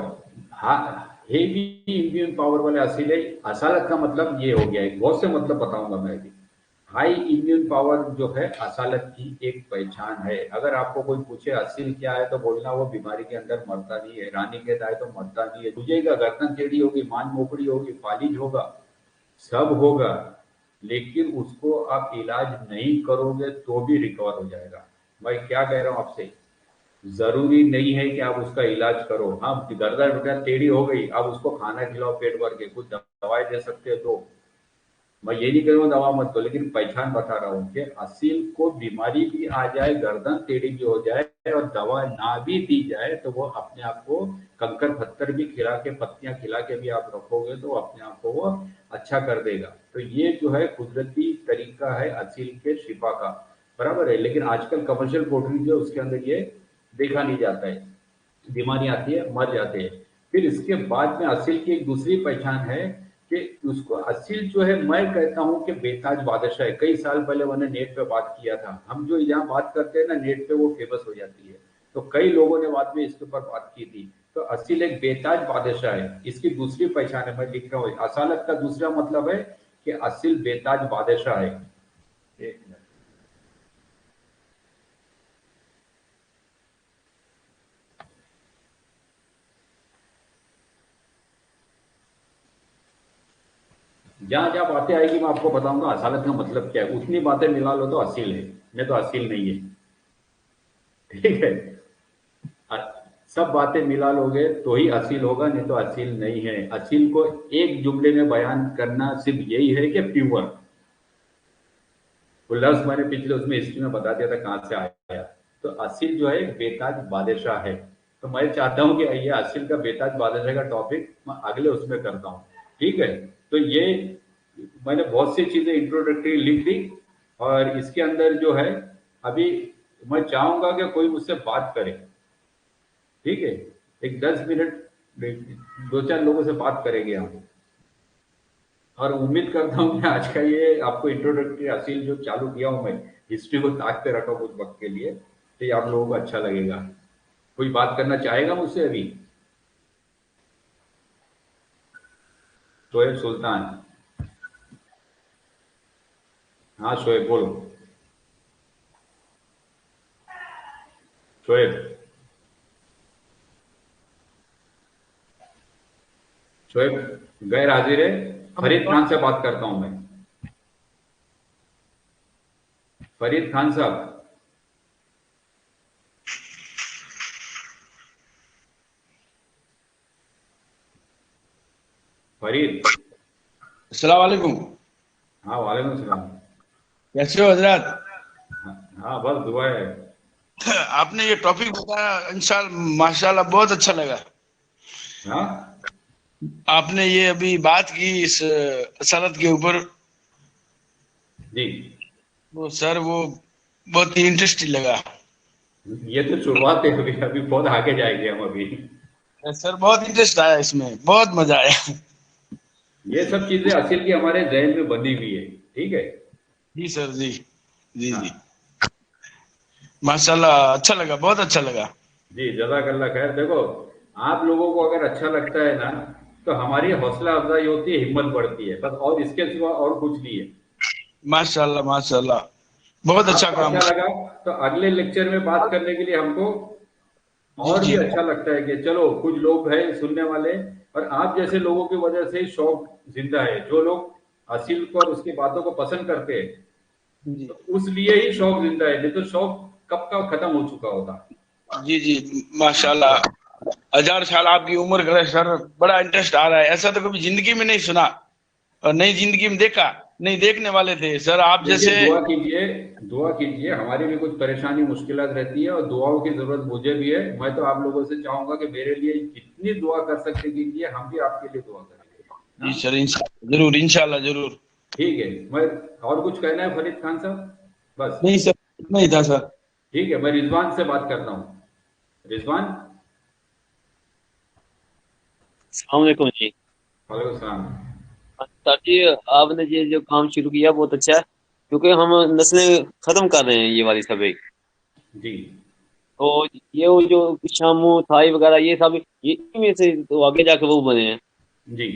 हाँ, हेवी इम्यून पावर वाले असील है। असालत का मतलब ये हो गया है, बहुत से मतलब बताऊंगा मैं अभी। हाई इम्यून पावर जो है असालत की एक पहचान है। अगर आपको कोई पूछे असील क्या है, तो बोलना वो बीमारी के अंदर मरता नहीं है, रानी के आए तो मरता नहीं है, तुझेगा, गर्दन टेढ़ी होगी, मान मोकड़ी होगी, फालिज होगा, सब होगा, लेकिन उसको आप इलाज नहीं करोगे तो भी रिकवर हो जाएगा। मैं क्या कह रहा हूँ आपसे, जरूरी नहीं है कि आप उसका इलाज करो। हाँ, गर्दन वर्दन टेढ़ी हो गई, आप उसको खाना खिलाओ पेट भर के, कुछ दवाई दे सकते हो तो। मैं ये नहीं कह रहा हूँ दवा मत दो, लेकिन पहचान बता रहा हूँ कि असील को बीमारी भी आ जाए, गर्दन टेढ़ी भी हो जाए और दवा ना भी दी जाए, तो वो अपने आप को कंकर पत्थर भी खिला के, पत्तियां खिला के भी आप रखोगे तो अपने आप को वो अच्छा कर देगा। तो ये जो है कुदरती तरीका है असील के शिफा का, बराबर है। लेकिन आजकल कमर्शियल पोल्ट्री जो है, उसके अंदर ये देखा नहीं जाता है, बीमारी आती है, मर जाते हैं। फिर इसके बाद में असील की एक दूसरी पहचान है कि उसको असील जो है, मैं कहता हूं कि बेताज बादशाह है। कई साल पहले मैंने नेट पे बात किया था, हम जो यहाँ बात करते हैं ना नेट पे, वो फेमस हो जाती है। तो कई लोगों ने बाद में इसके ऊपर बात की थी। तो असील एक बेताज बादशाह है, इसकी दूसरी पहचान है, मैं लिख रहा हूँ। असालत का दूसरा मतलब है कि असील बेताज बादशाह है। एक मिनट। जहां जहां बातें आएगी मैं आपको बताऊंगा असालत का मतलब क्या है। उतनी बातें मिला लो तो असील है, नहीं तो असील नहीं है। ठीक है। अ- सब बातें मिला लोगे तो ही असील होगा, नहीं तो असील नहीं है। असील को एक जुमले में बयान करना सिर्फ यही है कि प्योर। वो लफ्ज मैंने पिछले उसमें हिस्ट्री में बता दिया था कहां से आया। तो असील जो है एक बेताज बादशाह है। तो मैं चाहता हूं कि ये असील का बेताज बादशाह का टॉपिक मैं अगले उसमें करता हूँ। ठीक है। तो ये मैंने बहुत सी चीजें इंट्रोडक्टरी लिख दी, और इसके अंदर जो है, अभी मैं चाहूंगा कि कोई मुझसे बात करे। ठीक है। एक 10 मिनट दो चार लोगों से बात करेंगे हम। और उम्मीद करता हूँ कि आज का ये आपको इंट्रोडक्टरी असील जो चालू किया हूँ मैं, हिस्ट्री को ताकते रखा हूँ कुछ वक्त के लिए, तो ये आप लोगों को अच्छा लगेगा। कोई बात करना चाहेगा मुझसे अभी? शोएब सुल्तान। हाँ शोएब बोलो। शोएब। शोएब गैर हाजिर है। फरीद खान से बात करता हूँ मैं। फरीद खान साहब। फरीद। अस्सलाम वालेकुम। हाँ वालेकुम सलाम। कैसे हो हजरत? हाँ हाँ, बस दुआ है। आपने ये टॉपिक बताया इंशाल्लाह माशाल्लाह बहुत अच्छा लगा। हाँ आपने ये अभी बात की इस असालत के ऊपर, जी। वो सर वो बहुत ही इंटरेस्टिंग लगा। ये तो शुरुआत है, अभी अभी बहुत आगे जाएंगे हम अभी। सर बहुत इंटरेस्ट आया इसमें, बहुत मजा आया। ये सब चीजें असील की हमारे जहन में बनी हुई है। ठीक है। जी सर जी। जी जी। हाँ माशाल्लाह अच्छा लगा, बहुत अच्छा लगा। जी, जज़ाकल्लाह खैर। देखो, आप लोगों को अगर अच्छा लगता है ना, तो हमारी हौसला अफजाई होती है, हिम्मत बढ़ती है, बस। और इसके सिवा और कुछ नहीं है। माशाल्लाह माशाल्लाह बहुत अच्छा आपको काम। अच्छा लगा तो अगले लेक्चर में बात करने के लिए हमको जी और भी जी। अच्छा लगता है कि चलो कुछ लोग हैं सुनने वाले, और आप जैसे लोगों की वजह से ही शौक जिंदा है। जो लोग असील को और उसकी बातों को पसंद करते हैं, जी तो उस लिए ही शौक जिंदा है, नहीं तो शौक कब का खत्म हो चुका होता। जी जी। हाँ तो माशाल्लाह। 1000 साल आपकी उम्र करे सर। बड़ा इंटरेस्ट आ रहा है, ऐसा तो कभी जिंदगी में नहीं सुना और नई जिंदगी में देखा। नहीं देखने वाले थे सर आप देखिए, जैसे। दुआ कीजिए, दुआ कीजिए। हमारी भी कुछ परेशानी मुश्किलात रहती है, और दुआओं की जरूरत मुझे भी है। मैं तो आप लोगों से चाहूंगा कि मेरे लिए जितनी दुआ कर सकते कीजिए, हम भी आपके लिए दुआ करेंगे। जी हाँ सर इंशाल्लाह जरूर, इंशाल्लाह जरूर। ठीक है। मैं और कुछ कहना है फरीद खान साहब? बस। नहीं सर, इतना ही था सर। ठीक है, मैं रिजवान से बात करता हूँ। रिजवान। अलैक्म जी। वालेकुम सलाम। ताकि आपने ये जो काम शुरू किया बहुत अच्छा है, क्योंकि हम नस्लें खत्म कर रहे हैं ये वाली सभी। जी तो ये वो जो शामू थाई वगैरह ये सब ये इन्हीं में से तो आगे जाके वो बने हैं। जी।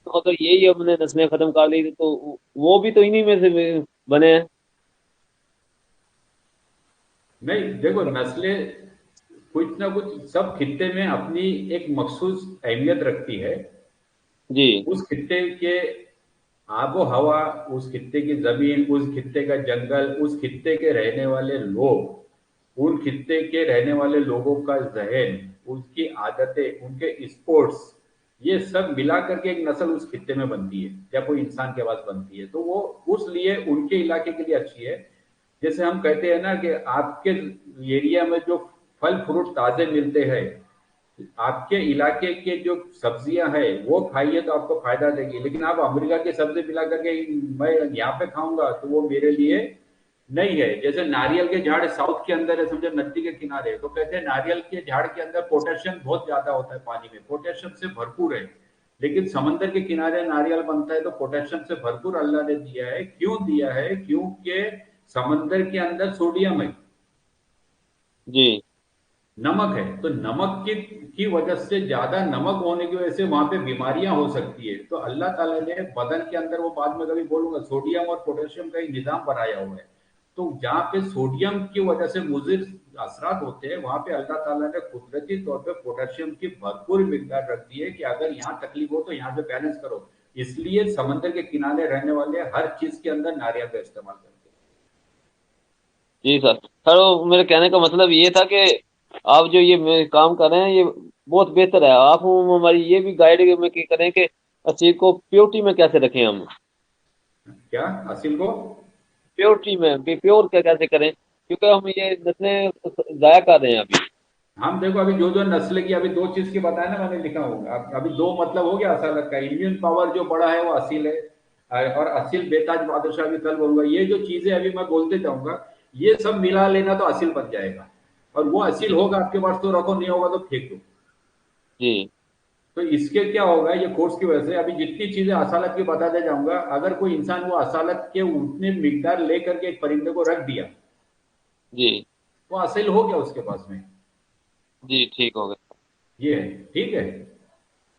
तो अगर यही हमने नस्लें खत्म कर ली तो वो भी तो इन्हीं में से बने हैं। नहीं, देखो, नस्लें कुछ ना कुछ सब खित्ते में अपनी एक मखसूस अहमियत रखती है। जी उस खित्ते के आबो हवा, उस खित्ते की जमीन, उस खित्ते का जंगल, उस खित्ते के रहने वाले लोग, उन खित्ते के रहने वाले लोगों का जहन, उनकी आदतें, उनके स्पोर्ट्स, ये सब मिला करके एक नस्ल उस खित्ते में बनती है या कोई इंसान के पास बनती है, तो वो उस लिए उनके इलाके के लिए अच्छी है। जैसे हम कहते हैं ना कि आपके एरिया में जो फल फ्रूट ताजे मिलते हैं, आपके इलाके के जो सब्जियां हैं वो खाइए तो आपको फायदा देगी, लेकिन आप अमेरिका की सब्जी मिला करके मैं यहाँ पे खाऊंगा तो वो मेरे लिए नहीं है। जैसे नारियल के झाड़ साउथ के अंदर है, समझो नदी के किनारे है, तो कहते हैं नारियल के झाड़ के अंदर पोटेशियम बहुत ज्यादा होता है, पानी में पोटेशियम से भरपूर है। लेकिन समंदर के किनारे नारियल बनता है तो पोटेशियम से भरपूर अल्लाह ने दिया है। क्यों दिया है? क्योंकि समंदर के अंदर सोडियम है, जी नमक है। तो नमक की वजह से, ज्यादा नमक होने की वजह से वहां पे बीमारियां हो सकती है। तो अल्लाह ताला ने बदन के अंदर, वो बाद में कभी बोलूंगा, सोडियम और पोटेशियम का एक निजाम बनाया हुआ है। तो जहाँ पे सोडियम की वजह से मुजिर असरात होते हैं, वहां पे अल्लाह ताला ने कुदरती तौर पे पोटेशियम की भरपूर मिकदार रख दी है कि अगर यहाँ तकलीफ हो तो यहाँ पे बैलेंस करो। इसलिए समंदर के किनारे रहने वाले हर चीज के अंदर नारियल का इस्तेमाल करते जी सर वो मेरे कहने का मतलब ये था कि आप जो काम कर रहे हैं ये बहुत बेहतर है। आप हमारी ये भी गाइड में की करें कि अच्छी को प्योरिटी में कैसे रखें हम, हैं। क्या असिल को? प्योरिटी में प्योर क्या कैसे करें, क्योंकि हम ये नस्लें जाया कर रहे हैं अभी। हम देखो अभी जो जो नस्ल की, अभी दो चीज की बताया ना मैंने, लिखा होगा अभी दो मतलब हो गया असालत का। इम्यून पावर जो बड़ा है वो असील है, और असील बेताज बादशाह भी कल बोलूंगा। ये जो चीजें अभी मैं बोलते जाऊंगा, ये सब मिला लेना तो असील बन जाएगा। और वो असील जी होगा आपके पास तो रखो, नहीं होगा तो फेंक दो। जी तो इसके क्या होगा, ये कोर्स की वजह से अभी जितनी चीजें असालत की बताते जाऊंगा, अगर कोई इंसान वो असालत के उतने मिकदार लेकर के एक परिंदे को रख दिया, जी वो असील हो गया उसके पास में। जी ठीक हो गया। ये है, ठीक है।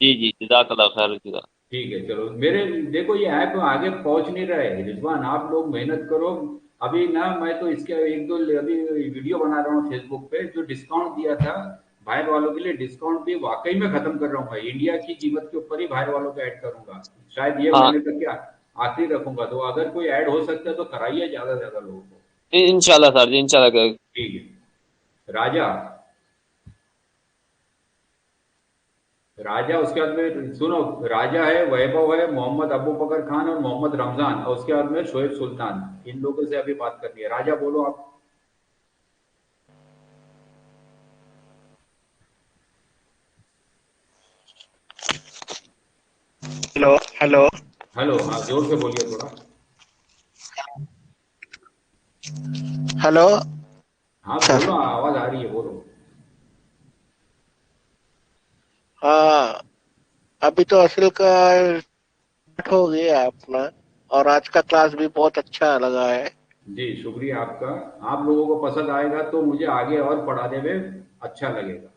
जी जी जज़ाकल्लाह खैर जज़ा। ठीक है, चलो मेरे, देखो ये ऐप आगे पहुंच नहीं रहा है रिजवान, आप लोग मेहनत करो। अभी ना मैं तो इसके एक दो अभी वीडियो बना रहा हूँ फेसबुक पे, जो डिस्काउंट दिया था बाहर वालों के लिए, डिस्काउंट भी वाकई में खत्म कर रहा हूँ मैं। इंडिया की कीमत के ऊपर ही बाहर वालों को ऐड करूंगा, शायद ये हाँ महीने तक के आखिरी रखूंगा। तो अगर कोई ऐड हो सकता है तो कराइए ज्यादा से ज्यादा लोगों को। इंशाल्लाह सर जी इंशाल्लाह। ठीक है। राजा, राजा उसके बाद में सुनो, राजा है, वैभव है, मोहम्मद अबू बकर खान और मोहम्मद रमजान, और उसके बाद में शोएब सुल्तान। इन लोगों से अभी बात करनी है। राजा बोलो आप। Hello hello. हेलो, हाँ जोर से बोलिए थोड़ा। हेलो। हाँ सर बोलो, आवाज आ रही है, बोलो। हाँ, अभी तो असल का स्टार्ट हो गया अपना, और आज का क्लास भी बहुत अच्छा लगा है। जी शुक्रिया आपका। आप लोगों को पसंद आएगा तो मुझे आगे और पढ़ाने में अच्छा लगेगा।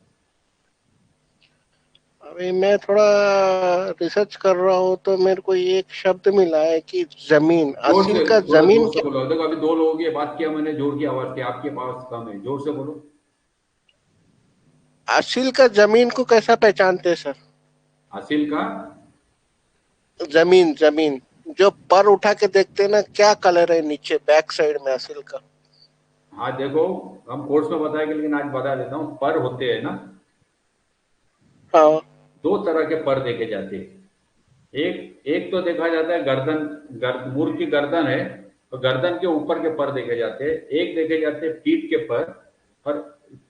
अभी मैं थोड़ा रिसर्च कर रहा हूँ तो मेरे को एक शब्द मिला है कि जमीन, जोर असल से, का थोड़ा जमीन जोर से क्या। बोलो। देखो अभी दो लोगों की बात किया मैंने, जोर की आवाज थी, आपके पास कम है, जोर से बोलो। असल का जमीन को कैसा पहचानते हैं सर? हासिल का? जमीन जमीन जो पर उठा के देखते हैं ना, क्या कलर है नीचे बैक साइड में असल का? हाँ देखो, हम कोर्स में बताएंगे लेकिन आज बता देता हूँ। पर होते हैं ना, हाँ दो तरह के पर देखे जाते हैं। एक एक तो देखा जाता है गर्दन, मुर्ग की गर्दन है तो गर्दन के ऊपर के पर देखे जाते हैं। एक देखे जाते हैं पीठ के पर। और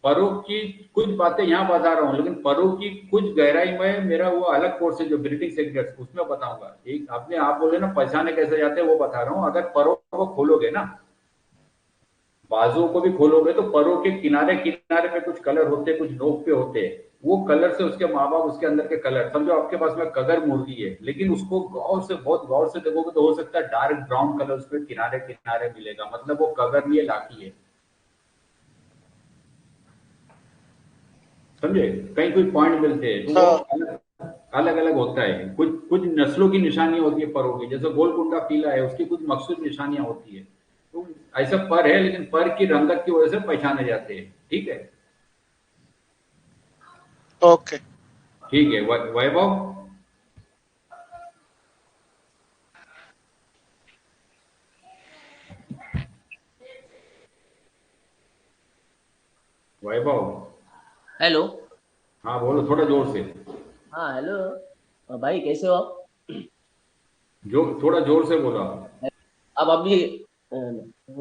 परों की कुछ बातें यहाँ बता रहा हूँ, लेकिन परों की कुछ गहराई में मेरा वो अलग कोर्स है जो ब्रीडिंग सेक्रेट्स, उसमें बताऊंगा। एक आपने आप बोले ना पहचाने कैसे जाते हैं, वो बता रहा हूँ। अगर परों को खोलोगे ना, बाजुओं को भी खोलोगे, तो परों के किनारे किनारे पे कुछ कलर होते हैं, कुछ नोक पे होते हैं। वो कलर से उसके माँ बाप, उसके अंदर के कलर, समझो आपके पास में कगर मुर्गी है, लेकिन उसको गौर से, बहुत गौर से देखोगे तो हो सकता है डार्क ब्राउन कलर उसके किनारे किनारे मिलेगा, मतलब वो कगर नहीं है, लाठी है। समझे? कहीं कोई पॉइंट मिलते हैं तो वो हाँ। अलग अलग अलग होता है। कुछ कुछ नस्लों की निशानियां होती है परों की, जैसे गोलकुंडा पीला है, उसकी कुछ मखसूस निशानियां होती है। तो ऐसा पर है, लेकिन पर की रंगत की वजह से पहचाने जाते हैं। ठीक है। ओके। ठीक है, वैभव। वैभव। हेलो। हाँ बोलो थोड़ा जोर से। हाँ हेलो भाई, कैसे हो आप? जो थोड़ा जोर से बोला। अब अभी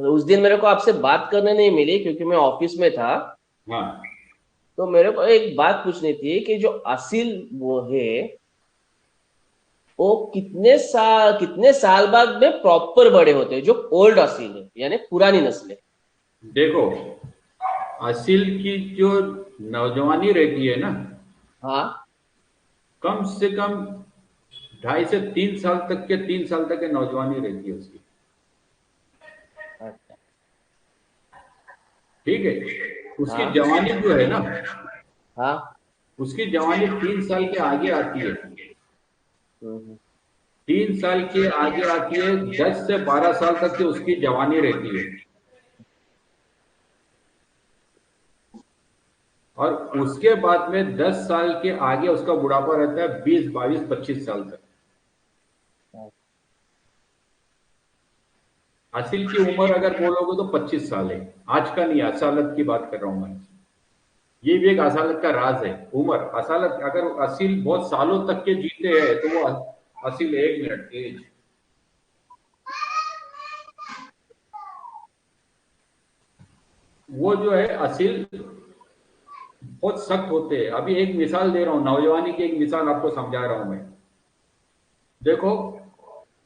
उस दिन मेरे को आपसे बात करने नहीं मिली क्योंकि मैं ऑफिस में था। हाँ तो मेरे को एक बात पूछनी थी कि जो असील वो है, वो कितने साल बाद में प्रॉपर बड़े होते हैं, जो ओल्ड असील है यानी पुरानी नस्ल है? देखो, असील की जो नौजवानी रहती है ना, हाँ। कम से कम 2.5 से 3 साल तक के 3 साल तक की नौजवानी रहती है उसकी। अच्छा। ठीक है। उसकी हाँ। जवानी जो है ना, हाँ। उसकी जवानी 3 साल के आगे आती है। हम्म। 3 साल के आगे आती है, 10 से 12 साल तक की उसकी जवानी रहती है। और उसके बाद में 10 साल के आगे उसका बुढ़ापा रहता है, 20, 22, 25 साल तक। असील की उम्र अगर बोलोगे तो 25 साल है। आज का नहीं, असालत की बात कर रहा हूं मैं। ये भी एक असालत का राज है, उम्र। असालत अगर असील बहुत सालों तक के जीते हैं तो वो असील। 1 मिनट एज, वो जो है असील बहुत सख्त होते हैं। अभी एक मिसाल दे रहा हूँ, नौजवानी की एक मिसाल आपको समझा रहा हूं मैं। देखो,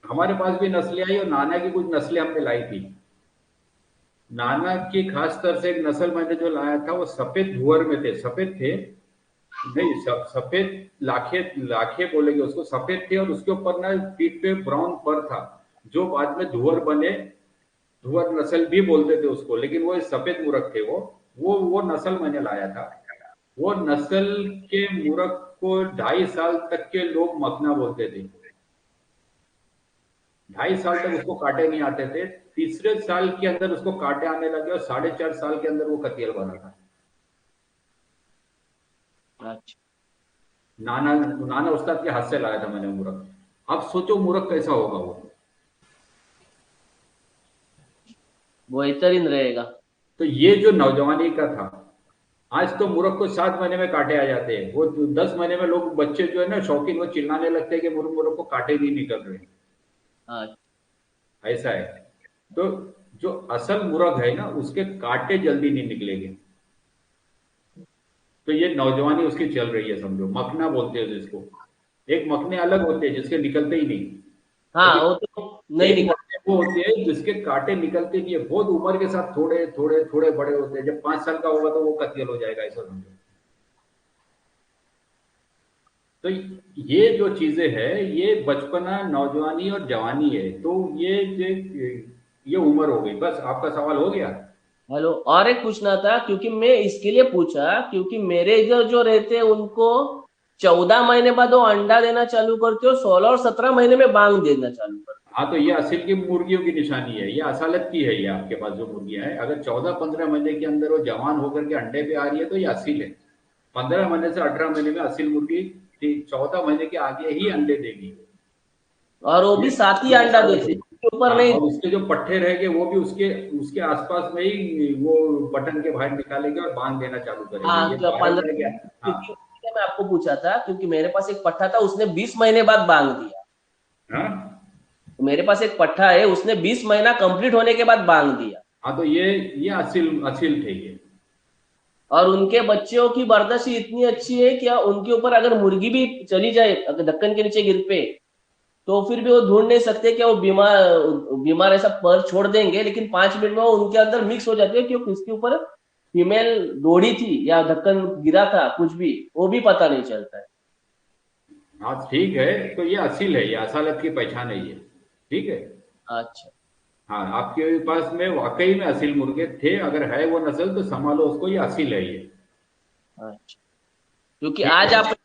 हमारे पास भी नस्लें आई और नाना की कुछ नस्लें हमने लाई थी। नाना की खास तरह से एक नस्ल मैंने जो लाया था वो सफेद धुअर में थे। सफेद थे नहीं, सफेद लाखे, लाखे बोलेंगे उसको। सफेद थे और उसके ऊपर ना पीठ पे ब्राउन पर था, जो बाद में धुअर बने। धुअर नस्ल भी बोलते थे उसको, लेकिन वो सफेद मूर्ख थे। वो नस्ल मैंने लाया था। वो नस्ल के मूर्ख को 2.5 साल तक के लोग मखना बोलते थे। 2.5 साल तक उसको कांटे नहीं आते थे। तीसरे साल के अंदर उसको कांटे आने लगे और 4.5 साल के अंदर वो कतियल बना था। अच्छा। नाना नाना उस्ताद के हाथ से लाया था मैंने मूर्ख। अब सोचो मूर्ख कैसा होगा वो। वो बेहतरीन रहेगा। तो ये जो नौजवानी का था, आज तो मूर्ख को 7 महीने में कांटे आ जाते हैं। वो 10 महीने में लोग, बच्चे जो है ना शौकीन, वो चिल्लाने लगते हैं कि मूर्ख को कांटे नहीं निकल रहे। हाँ। ऐसा है। तो जो असल मूर्ख है ना, उसके कांटे जल्दी नहीं निकलेंगे। तो ये नौजवानी उसकी चल रही है, समझो। मखना बोलते हैं जिसको। एक मखने अलग होते हैं जिसके निकलते ही नहीं, हाँ, लेकिन वो तो नहीं एक निकल। मखने वो होते हैं जिसके कांटे निकलते नहीं है। बहुत उम्र के साथ थोड़े थोड़े थोड़े बड़े होते हैं। जब 5 साल का होगा तो वो कतियल हो जाएगा, ऐसा समझो। तो ये जो चीजें हैं, ये बचपना, नौजवानी और जवानी है। तो ये उम्र हो गई। बस आपका सवाल हो गया। हेलो, और एक पूछना था क्योंकि मैं इसके लिए पूछा क्योंकि मेरे इधर जो रहते हैं उनको 14 महीने बाद वो अंडा देना चालू करते हो, 16 और 17 महीने में बांग देना चालू करते हाँ, तो ये असील की मुर्गियों की निशानी है। ये असालत की है। ये आपके पास जो मुर्गियां हैं, अगर 14-15 महीने के अंदर वो जवान होकर के अंडे पे आ रही है तो ये असील है। 15 महीने से 18 महीने में असील मुर्गी 14 महीने के आगे ही अंडे देगी। हैं। और वो भी साथ ही ये अंडा असालत देते है। हैं, उसके ऊपर हाँ, नहीं। और उसके जो पट्टे रहेंगे वो भी उसके उसके आसपास में ही वो बटन के बाहर निकालेंगे और बांध देना चालू करेंगे। हाँ, ये जो बाहर रह 15। गया। हाँ। क्योंकि मैं आपको पूछा था क्योंकि मेरे पास एक पट्टा था, उसने 20 महीने बाद बांग दिया। हाँ। तो मेरे पास एक पट्टा है, उसने 20 महीना कंप्लीट होने के बाद बांग दिया। हाँ, तो ये असील असील थे ये। और उनके बच्चों की बर्दाश्त इतनी अच्छी है कि उनके ऊपर अगर मुर्गी भी चली जाए, अगर ढक्कन के नीचे गिर पे, तो फिर भी वो ढूंढ नहीं सकते कि वो बीमार बीमार ऐसा पर छोड़ देंगे, लेकिन 5 मिनट में वो उनके अंदर मिक्स हो जाते हैं कि वो किसके ऊपर फीमेल दौड़ी थी या ढक्कन गिरा था, कुछ भी वो भी पता नहीं चलता है। हाँ ठीक है। तो ये असील है, ये असालत की पहचान है ये। ठीक है। अच्छा। हाँ, आपके पास में वाकई में असील मुर्गे थे। अगर है वो नस्ल तो संभालो उसको, ये असील है ये। अच्छा। क्योंकि ठीक आज है। आप।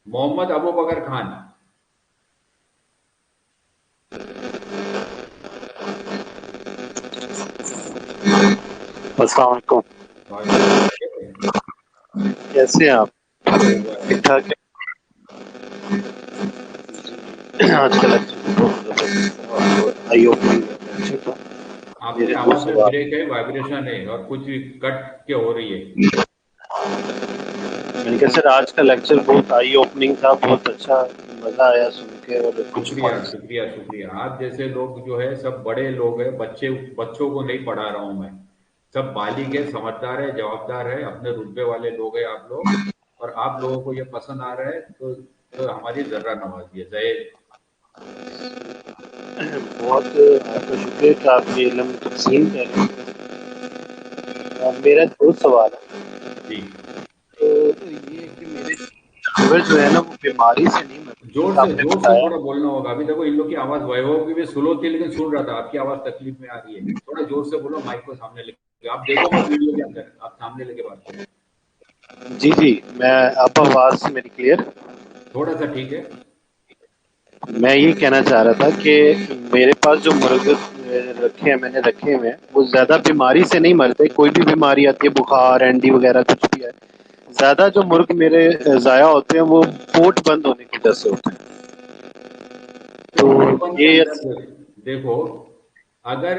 मोहम्मद अबू बकर खान। अस्सलाम वालेकुम। कैसे हैं आप? ठीक ठाक है। आजकल आपकी मेरे दो आवाज में सवाल। ब्रेक है, वाइब्रेशन है और कुछ कट के हो रही है। मैंने कहा सर आज का लेक्चर बहुत आई ओपनिंग था, बहुत अच्छा, मजा आया सुन के। और कुछ शुक्रिया पॉइंट्स। शुक्रिया शुक्रिया। आप जैसे लोग जो है सब बड़े लोग हैं, बच्चों को नहीं पढ़ा रहा हूँ मैं। सब बालिग है, समझदार है, जवाबदार है, अपने रुतबे वाले लोग हैं आप लोग। और आप लोगों को ये पसंद आ रहा है तो हमारी जर्रा नवाजी है। जय बहुत आपका शुक्रिया कि आप ये इल्म तकसीम कर रहे हैं। मेरा दो सवाल है। जी। तो ये कि मेरे जानवर जो है ना वो बीमारी से नहीं मरते, आपने जोर से बताया। थोड़ा बोलना होगा। अभी देखो इन लोग की आवाज वैभव की भी स्लो थी, लेकिन सुन रहा था। आपकी आवाज तकलीफ में आ रही है, थोड़ा जोर से बोलो। माइक को सामने लेके आप देखो मत वीडियो के अंदर, आप सामने लेके बात करो। जी जी, मैं अब आवाज मेरी क्लियर। थोड़ा सा ठीक है। मैं ये कहना चाह रहा था कि मेरे पास जो मुर्गे रखे हैं, मैंने रखे हुए हैं, वो ज्यादा बीमारी से नहीं मरते। कोई भी बीमारी आती है, बुखार, एंडी वगैरह कुछ भी है, ज्यादा जो मुर्ग मेरे जाया होते हैं वो पोट बंद होने की वजह से होते हैं। तो तो पोर्टबंद के ये अंदर देखो, अगर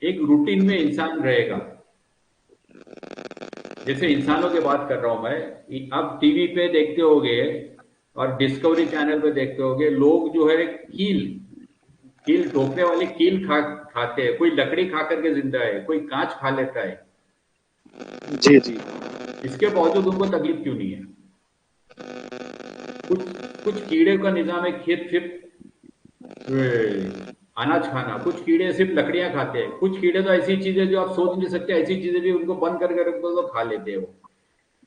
एक रूटीन में इंसान रहेगा, जैसे इंसानों की बात कर रहा हूं मैं। अब टीवी पे देखते होगे और डिस्कवरी चैनल पे देखते होगे, लोग जो है कील कील ठोकने वाली कील खाते हैं। कोई लकड़ी खा करके जिंदा है, कोई कांच खा लेता है। जी जी इसके बावजूद उनको तकलीफ क्यों नहीं है? कुछ कुछ कीड़े का निजाम है, खेत सिर्फ अनाज खाना। कुछ कीड़े सिर्फ लकड़ियां खाते हैं। कुछ कीड़े तो ऐसी चीजें जो आप सोच नहीं सकते, ऐसी चीजें भी उनको बंद करके रख दो तो खा लेते हैं वो।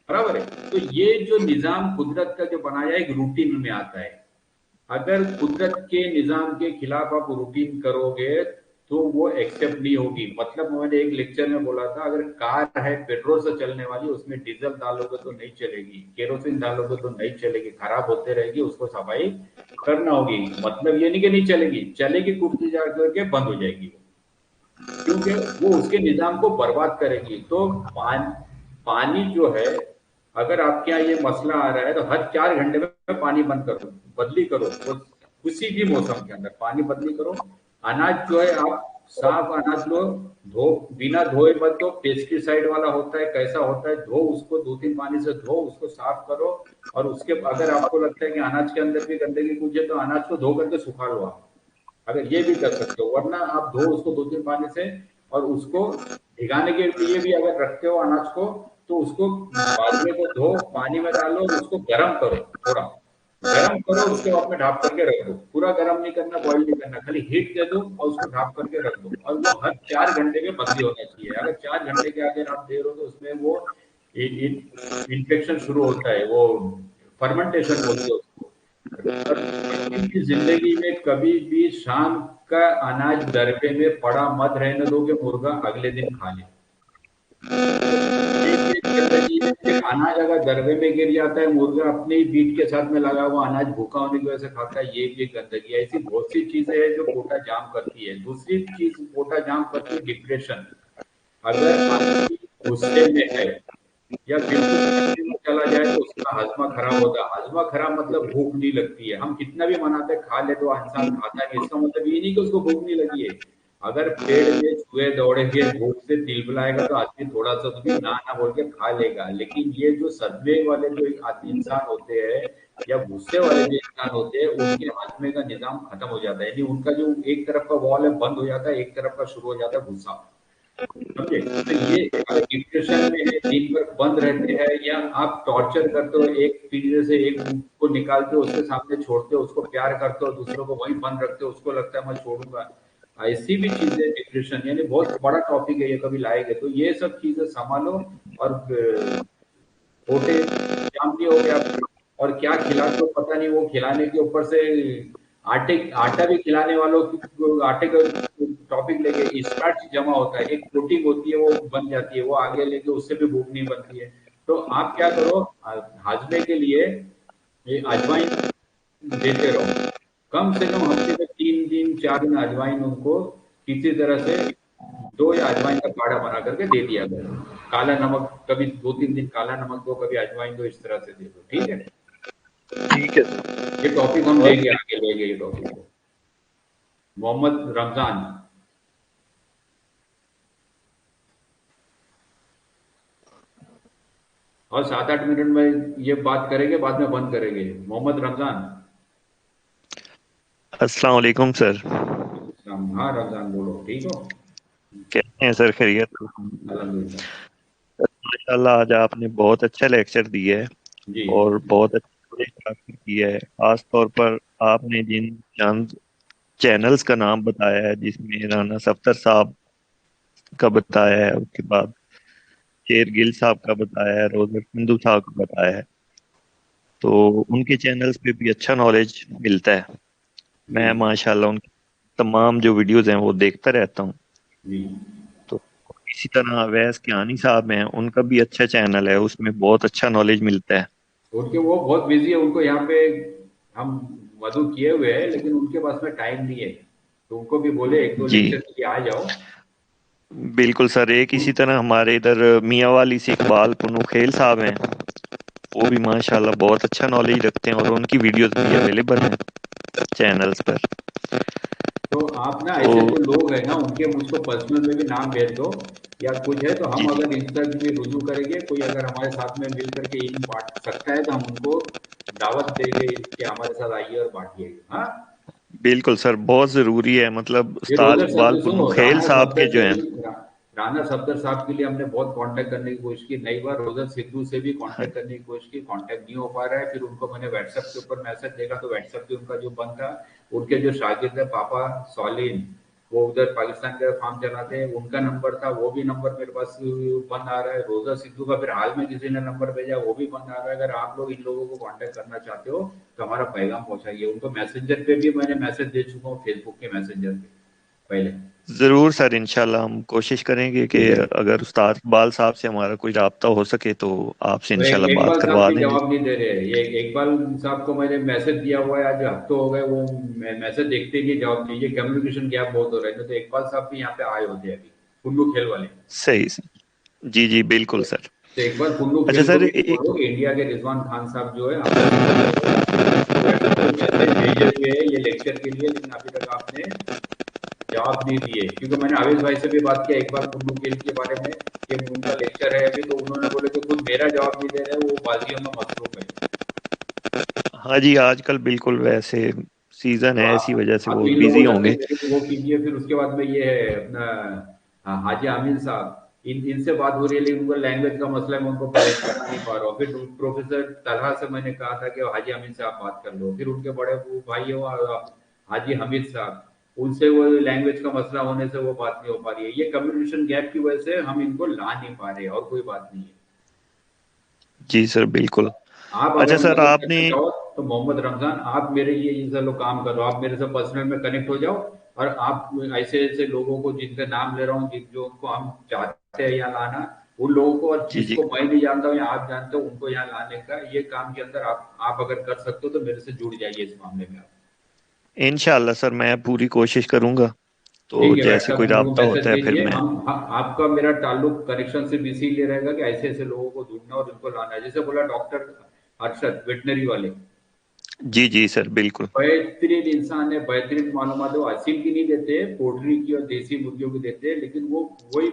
बराबर है। तो ये जो निजाम कुदरत का जो बनाया एक रूटीन में आता है। अगर कुदरत के निजाम के खिलाफ आप रूटीन करोगे तो वो एक्सेप्ट नहीं होगी। मतलब मैंने एक लेक्चर में बोला था, अगर कार है पेट्रोल से चलने वाली, उसमें डीजल डालोगे तो नहीं चलेगी, केरोसिन डालोगे तो नहीं चलेगी, खराब होते रहेगी, उसको सफाई करना होगी। मतलब ये नहीं कि नहीं चलेगी, चलेगी, कुछ जा करके बंद हो जाएगी वो, क्योंकि वो उसके निजाम को बर्बाद करेगी। तो पानी जो है, अगर आपके यहाँ ये मसला आ रहा है तो हर 4 घंटे में पानी बंद करो, बदली करो। वो किसी भी मौसम के अंदर पानी बदली करो। अनाज जो है आप साफ अनाज लो, धो, बिना धोए मत दो। पेस्टिसाइड वाला होता है, कैसा होता है, धो उसको, 2-3 पानी से धो उसको, साफ करो। और उसके अगर आपको लगता है कि अनाज के अंदर भी गंदगी कुछ है तो अनाज को धो करके सुखा लो आप, अगर ये भी कर सकते हो। वरना आप धो उसको 2-3 पानी से, और उसको भिगाने के लिए भी अगर रखते हो अनाज को, तो उसको बाजरे को धो, पानी में डालो और उसको गर्म करो, थोड़ा गर्म करो। उसके बाद में ढाप करके रख दो। पूरा गर्म नहीं करना, बॉइल नहीं करना, खाली हीट दे दो और उसको ढाप करके रख दो। और वो हर 4 घंटे में बदली होना चाहिए। अगर 4 घंटे के आगे आप दे रहे हो तो उसमें वो इन्फेक्शन शुरू होता है, वो फर्मेंटेशन बोलते हैं उसको। और बच्चे की जिंदगी में कभी भी शाम का अनाज दरबे में पड़ा मत रहने दो कि मुर्गा अगले दिन खा ले। ये गंदगी है कि अनाज अगर दरबे में गिर जाता है, मुर्गा अपने ही बीट के साथ में लगा हुआ अनाज भूखा होने की वजह से खाता है, ये भी एक गंदगी है। ऐसी बहुत सी चीजें हैं जो पोटा जाम करती है। दूसरी चीज पोटा जाम करती है डिप्रेशन। अगर आदमी गुस्से में है या बिल्कुल गुस्से में चला जाए तो उसका हाजमा खराब होता है। हाजमा खराब मतलब भूख नहीं लगती है। हम कितना भी मनाते खा ले तो इंसान खाता नहीं, इसका मतलब ये नहीं कि उसको भूख नहीं लगी है। अगर पेड़ में चूहे दौड़ेंगे, भूख से तिलमिलाएगा तो आदमी थोड़ा सा तो भी ना ना बोल के खा लेगा। लेकिन ये जो सदमे वाले जो इंसान होते हैं या गुस्से वाले जो इंसान होते हैं, उनके हाजमे का निजाम खत्म हो जाता है। यानी उनका जो एक तरफ का वॉल है बंद हो जाता है, एक तरफ का शुरू हो जाता है गुस्सा। समझे? तो ये अगर डिप्रेशन में है, दिन भर बंद रहते हैं, या आप टॉर्चर करते हो, एक पिंजरे से एक को निकालते हो, उसके सामने छोड़ते हो, उसको प्यार करते हो, दूसरों को वहीं बंद रखते हो, उसको लगता है मैं छोड़ूंगा। ऐसी भी चीजें डिप्रेशन, यानी बहुत बड़ा टॉपिक है ये, कभी लाएंगे तो ये सब चीजें संभालो। और छोटे जाम नहीं हो गया आपके, और क्या खिलाते हो पता नहीं, वो खिलाने के ऊपर से आटा भी खिलाने वालों को आटे का टॉपिक लेके स्टार्च जमा होता है, एक प्रोटीन होती है वो बन जाती है, वो आगे लेके उससे भी भूख नहीं बनती है। तो आप क्या करो, हाजमे के लिए ये अजवाइन देते रहो। कम से कम हफ्ते में 3 दिन 4 दिन अजवाइन उनको किसी तरह से, दो या अजवाइन का काढ़ा बना करके दे दिया करो। काला नमक कभी 2-3 दिन काला नमक दो, कभी अजवाइन दो, इस तरह से दे दो। ठीक है? ठीक है सर। ये टॉपिक हम और लेंगे, आगे लेंगे ये टॉपिक को। मोहम्मद रमजान। और 7-8 मिनट में ये बात करेंगे, बाद में बंद करेंगे। मोहम्मद रमजान। अस्सलाम वालेकुम सर। हाँ रमजान, बोलो, ठीक हो? कैसे हैं सर, खैरियत? अल्हम्दुलिल्लाह। माशाल्लाह आज आपने बहुत अच्छा लेक्चर दिया है जी और बहुत अच्छा किया है। खास तौर पर आपने जिन चंद चैनल्स का नाम बताया है, जिसमें राना सफ्तर साहब का बताया है, उसके बाद शेर गिल साहब का बताया है, रोजर संधू साहब का बताया है, तो उनके चैनल्स पे भी अच्छा नॉलेज मिलता है। जी मैं माशाल्लाह उनकी तमाम जो वीडियोस हैं वो देखता रहता हूँ। जी। तो इसी तरह अवैस कियानी साहब हैं, उनका भी अच्छा चैनल है, उसमें बहुत अच्छा नॉलेज मिलता है। उनके वो बहुत बिजी है, उनको यहाँ पे हम मधु किए हुए हैं, लेकिन उनके पास में टाइम नहीं है, तो उनको भी बोले 1-2 जी लेक्चर के लिए आ जाओ। बिल्कुल सर। एक इसी तरह हमारे इधर मियाँ वाली से इकबाल पुनुखेल साहब हैं, वो भी माशाल्लाह बहुत अच्छा नॉलेज रखते हैं और उनकी वीडियोस भी अवेलेबल हैं चैनल्स पर। तो आप ना तो ऐसे जो लोग हैं ना, उनके मुझको पर्सनल में भी नाम भेज दो, या कुछ है तो जी हम जी अगर इन तक भी रुजू करेंगे, कोई अगर हमारे साथ में मिल करके इन बांट सकता है तो हम उनको दावत देंगे कि हमारे साथ आइए और बांटिए। हाँ, बिल्कुल सर, बहुत जरूरी है। मतलब ये उस्ताद रोजर इकबाल सर सुनो, पुनुखेल साहब के जो हैं। राना सफदर साहब के लिए हमने बहुत कांटेक्ट करने की कोशिश की, नई बार रोजर सिद्धू से भी हाँ, कांटेक्ट करने की कोशिश की, कांटेक्ट नहीं हो पा रहा है। फिर उनको मैंने व्हाट्सएप के ऊपर मैसेज देखा तो व्हाट्सएप पे उनका जो बंद था। उनके जो शागिर्द है पापा सॉलिन, वो उधर पाकिस्तान के फार्म चलाते हैं, उनका नंबर था, वो भी नंबर मेरे पास बंद आ रहा है। रोजर सिद्धू का फिर हाल में किसी ने नंबर भेजा, वो भी बंद आ रहा है। अगर आप लोग इन लोगों को कांटेक्ट करना चाहते हो तो हमारा पैगाम पहुंचाइए उनको। मैसेंजर पे भी मैंने मैसेज दे चुका हूँ, फेसबुक के मैसेंजर पे पहले। जरूर सर, इंशाल्लाह हम कोशिश करेंगे कि ठीक है। अगर उस्ताद इकबाल साहब से हमारा कोई राब्ता हो सके तो आपसे वो इंशाल्लाह बात इकबाल साहब करवा भी देंगे। जवाब नहीं दे रहे हैं। ये इकबाल साहब को मैंने मैसेज दिया हुआ है, आज हफ्ते हो गए, वो मैसेज देखते ही नहीं, जवाब नहीं। ये कम्युनिकेशन गैप बहुत हो रहा है। नहीं तो इकबाल साहब भी यहाँ पे आए होते हैं अभी, कुल्लू खेल वाले। सही सही। जी जी बिल्कुल सर। तो एक बार कुल्लू अच्छा खेल को सर, भी एक बोलो कि इंडिया के रिजवान खान साहब जो है आपका नंबर है, आपको व्हाट्सएप पे मैसेज भेजे हुए हैं ये लेक्चर के लिए, लेकिन अभी तक आपने जवाब नहीं दिए। क्योंकि मैंने आवेश भाई से भी बात किया एक बार कुल्लू खेल के बारे में कि उनका लेक्चर है अभी, तो उन्होंने बोले कि खुद मेरा जवाब नहीं दे रहे, वो बाजियों में मसरूफ है। हाँ जी, आजकल बिल्कुल वैसे सीजन तो है, इसी वजह से आप वो इन बिजी लोगों तक भी होंगे। मेरी वो कीजिए। फिर उसके बाद में ये है अपना हाजी आमिर साहब, इनसे बात हो रही है, लेकिन उनका लैंग्वेज का मसला है, मैं उनको करा नहीं पा रहा हूँ। फिर प्रोफेसर तलहा से मैंने कहा था कि हाजी आमिर से आप बात कर लो। फिर उनके बड़े वो भाई है वो हाजी हमीद साहब, उनसे वो लैंग्वेज का मसला होने से वो बात नहीं हो पा रही है। ये कम्युनिकेशन गैप की वजह से हम इनको ला नहीं पा रहे, और कोई बात नहीं है। जी सर बिल्कुल। आप अच्छा अगर सर, मदद आपने करना चाहो तो मोहम्मद रमजान, आप मेरे लिए ये सब लोग काम करो, आप मेरे से पर्सनल में कनेक्ट हो जाओ। और आप ऐसे ऐसे लोगों को जिनका नाम ले रहा हूँ, जो उनको हम चाहते हैं यहाँ लाना, उन लोगों को, और जी जी जिसको मैं नहीं जानता हूँ या आप जानते हो, उनको यहाँ लाने का ये काम के अंदर आप अगर कर सकते हो तो मेरे से जुड़ जाइए इस मामले में आप। इंशाल्लाह सर, मैं पूरी कोशिश करूंगा। तो ठीक है, जैसे व्हाट्सएप कोई में मेरे को राब्ता मैसेज होता है फिर भेजिए। मैं। आपका मेरा ताल्लुक कनेक्शन से इसीलिए रहेगा कि ऐसे ऐसे लोगों को ढूंढना और इनको लाना है। जैसे बोला डॉक्टर अरशद वेटनरी वाले, जी जी सर बिल्कुल। बेहतरीन इंसान है, बेहतरीन मालूमात है। वो असील की नहीं देते, पोल्ट्री की और देसी मुर्गियों की देते हैं, लेकिन वो वही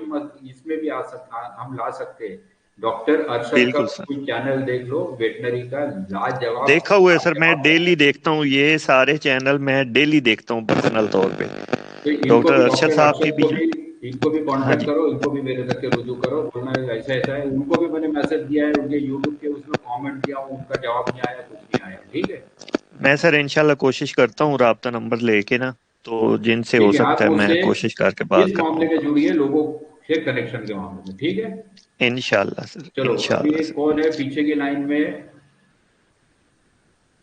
इसमें भी हम ला सकते हैं। डॉक्टर अरशद का बिल्कुल सर, कोई चैनल देख लो वेटनरी का, लाजवाब देखा हुआ है सर, मैं लाजवाब डेली है। देखता हूँ ये सारे चैनल, मैं डेली देखता हूँ पर्सनल तौर पे। तो इनको डॉक्टर भी, अरशद डॉक्टर साहब की अरशद भी को भी, इनको भी हाँ कांटेक्ट जी। करो, इनको भी मेरे तक के रुजू करो, बोलना है ऐसा ऐसा है। उनको भी मैंने मैसेज दिया है, उनके यूट्यूब के उसमें कमेंट दिया हूँ, उनका जवाब नहीं आया, कुछ नहीं आया। ठीक है। मैं सर इंशाल्लाह कोशिश करता हूँ राब्ता नंबर लेके ना, तो जिनसे हो ठीक है, आप सकता है मैं मुझसे कोशिश करके बात इस कर मामले में पाऊंगा। जुड़िए, लोगों से कनेक्शन के मामले में। ठीक है। इंशाल्लाह सर, चलो, अभी इंशाल्लाह एक सर। कौन है पीछे की लाइन में?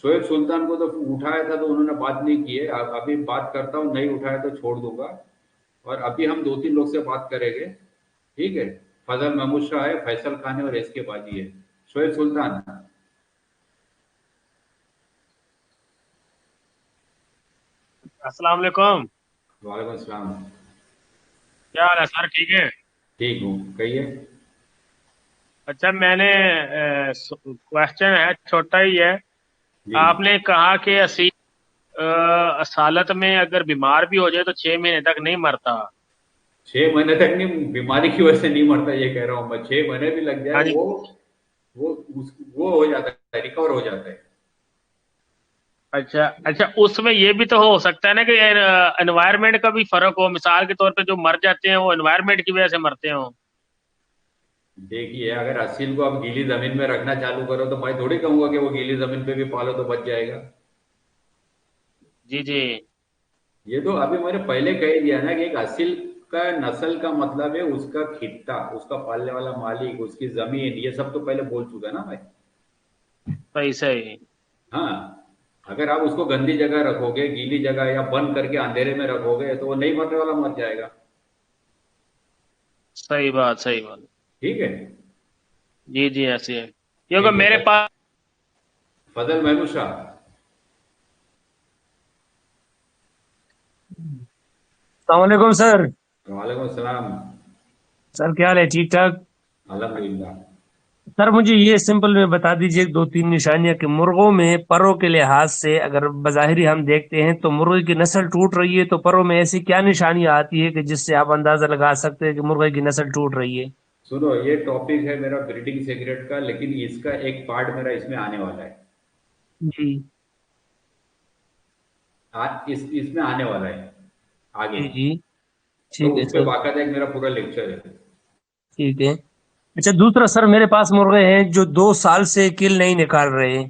शोएब सुल्तान को तो उठाया था तो उन्होंने बात नहीं की है। अभी बात करता हूँ, नहीं उठाया तो छोड़ दूंगा। और अभी हम 2-3 लोग से बात करेंगे। ठीक है। फजल महमूद शाह है, फैसल खान है और एस के बाजी है। शोएब सुल्तान। अस्सलाम वालेकुम। वालेकुम सलाम। क्या हाल है सर, ठीक है? ठीक हूँ, कहिए। अच्छा, मैंने क्वेश्चन है, छोटा ही है। जी। आपने कहा कि असालत में अगर बीमार भी हो जाए तो 6 महीने तक नहीं मरता। 6 महीने तक नहीं, बीमारी की वजह से नहीं मरता ये कह रहा हूँ मैं। 6 महीने भी लग जाए हाँ जी। वो वो हो जाता है, रिकवर हो जाता है। अच्छा अच्छा, उसमें ये भी तो हो सकता है ना कि एनवायरनमेंट का भी फर्क हो, मिसाल के तौर पे जो मर जाते हैं वो एनवायरनमेंट की वजह से मरते हो। देखिए, अगर असील को आप गीली जमीन में रखना चालू करो तो मैं थोड़ी कहूंगा कि वो गीली जमीन पे भी पालो तो बच जाएगा। जी जी। ये तो अभी मैंने पहले कह दिया ना कि एक असील का नस्ल का मतलब है उसका खित्ता, उसका पालने वाला मालिक, उसकी जमीन, ये सब तो पहले बोल चुका ना मैं। सही सही। हाँ, अगर आप उसको गंदी जगह रखोगे, गीली जगह या बंद करके अंधेरे में रखोगे तो वो नहीं मरने वाला मर जाएगा। सही बात सही बात। ठीक है। जी जी, ऐसे है क्योंकि ठीक है मेरे सर। पास। फजल महमूद शाह। सलामकुम सर। वालेकुम सलाम। सर क्या हाल है, ठीक ठाक? अल्हम्दुलिल्लाह। सर मुझे ये सिंपल में बता दीजिए दो तीन निशानियां कि मुर्गों में परों के लिहाज से अगर बज़ाहिरी हम देखते हैं तो मुर्गे की नस्ल टूट रही है, तो परों में ऐसी क्या निशानियां आती है कि जिससे आप अंदाजा लगा सकते हैं कि मुर्गे की नस्ल टूट रही है? सुनो, ये टॉपिक है मेरा ब्रीडिंग सीक्रेट का, लेकिन इसका एक पार्ट मेरा इसमें आने वाला है। जी इसमें आने वाला है आगे। जी जी। तो ठीक है उस पे सर। बाकायदा एक मेरा पूरा लेक्चर है। ठीक है। अच्छा दूसरा सर, मेरे पास मुर्गे हैं जो 2 साल से किल नहीं निकाल रहे। हाँ,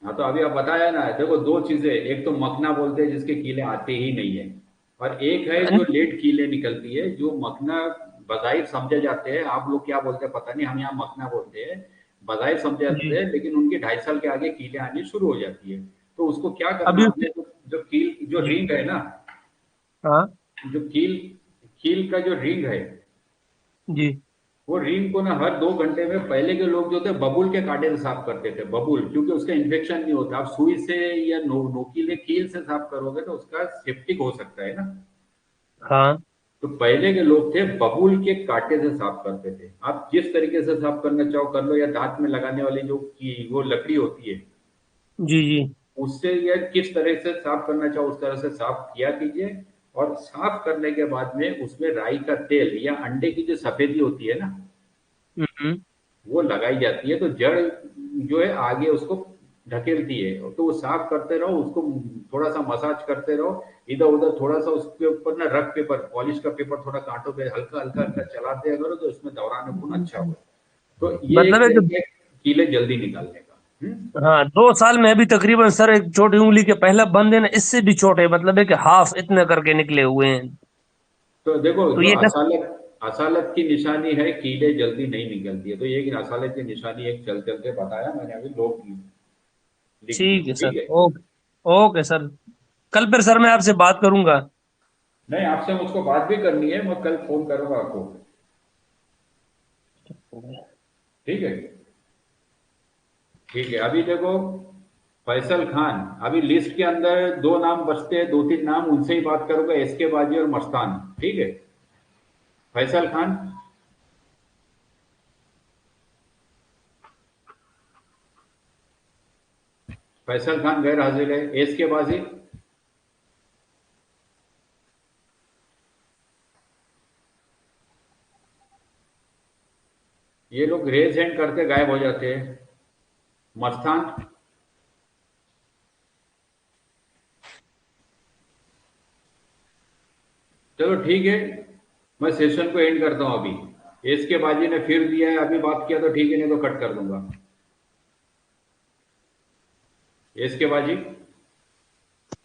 तो अभी आप बताया ना, देखो दो चीजें, एक तो मखना बोलते हैं जिसके कीले आते ही नहीं है, और एक है जो लेट कीले निकलती है, जो मखना बजाइर समझे जाते हैं। आप लोग क्या बोलते हैं पता नहीं, हम यहाँ मखना बोलते हैं। बजाइर समझे जी। जाते हैं, लेकिन उनके 2.5 साल के आगे कीले आनी शुरू हो जाती है। तो उसको क्या करना अभी आपने, जो कील, जो जी। रिंग है ना, हाँ। जो कील कील का जो रिंग है, जी वो रिंग को ना हर 2 घंटे में, पहले के लोग जो थे बबूल के कांटे से साफ करते थे, बबूल, क्योंकि उसका इन्फेक्शन नहीं होता। आप सुई से या नोकीले कील से साफ करोगे तो उसका सेप्टिक हो सकता है ना। हाँ। तो पहले के लोग थे बबूल के कांटे से साफ करते थे। आप जिस तरीके से साफ करना चाहो कर लो, या दांत में लगाने वाली जो की वो लकड़ी होती है जी जी। उससे, या किस तरह से साफ करना चाहो उस तरह से साफ किया कीजिए। और साफ करने के बाद में उसमें राई का तेल या अंडे की जो सफेदी होती है ना, हम्म। वो लगाई जाती है, तो जड़ जो है आगे उसको ढकेलती है। तो वो साफ करते रहो उसको, थोड़ा सा मसाज करते रहो, इधर उधर थोड़ा सा उसके ऊपर ना रफ पेपर, पॉलिश का पेपर थोड़ा कांटों पे हल्का हल्का हल्का चलाते करो, तो इसमें दौरान खून अच्छा हो। तो ये एक मतलब है कि तरीका है कीले जल्दी निकालने का। हाँ, 2 साल में अभी तकरीबन सर एक छोटी उंगली के पहला बंद है ना, इससे भी छोटे, मतलब है कि हाफ इतने करके निकले हुए हैं। तो देखो, तो जो ये असालत असालत की निशानी है, कीले जल्दी नहीं निकलती है, तो ये एक असालत की निशानी एक चल चल के बताया मैंने, अभी लोग लिख ठीक दिए, है सर। ठीक है। ओके। Okay sir. कल फिर सर मैं आपसे बात करूंगा। नहीं, आपसे मुझको बात भी करनी है, मैं कल फोन करूंगा आपको। ठीक है। ठीक है, अभी देखो, फैसल खान, अभी लिस्ट के अंदर 2 नाम बचते हैं, 2-3 नाम, उनसे ही बात करूंगा, एसके बाजी और मस्तान। ठीक है। फैसल खान। फैसल खान गैर हाजिर है। एसके बाजी। ये लोग रेज हैंड करते गायब हो जाते हैं। मस्तान। चलो ठीक है, मैं सेशन को एंड करता हूं अभी। एसके बाजी ने फिर दिया है, अभी बात किया तो ठीक है, नहीं तो कट कर दूंगा। एसके बाजी।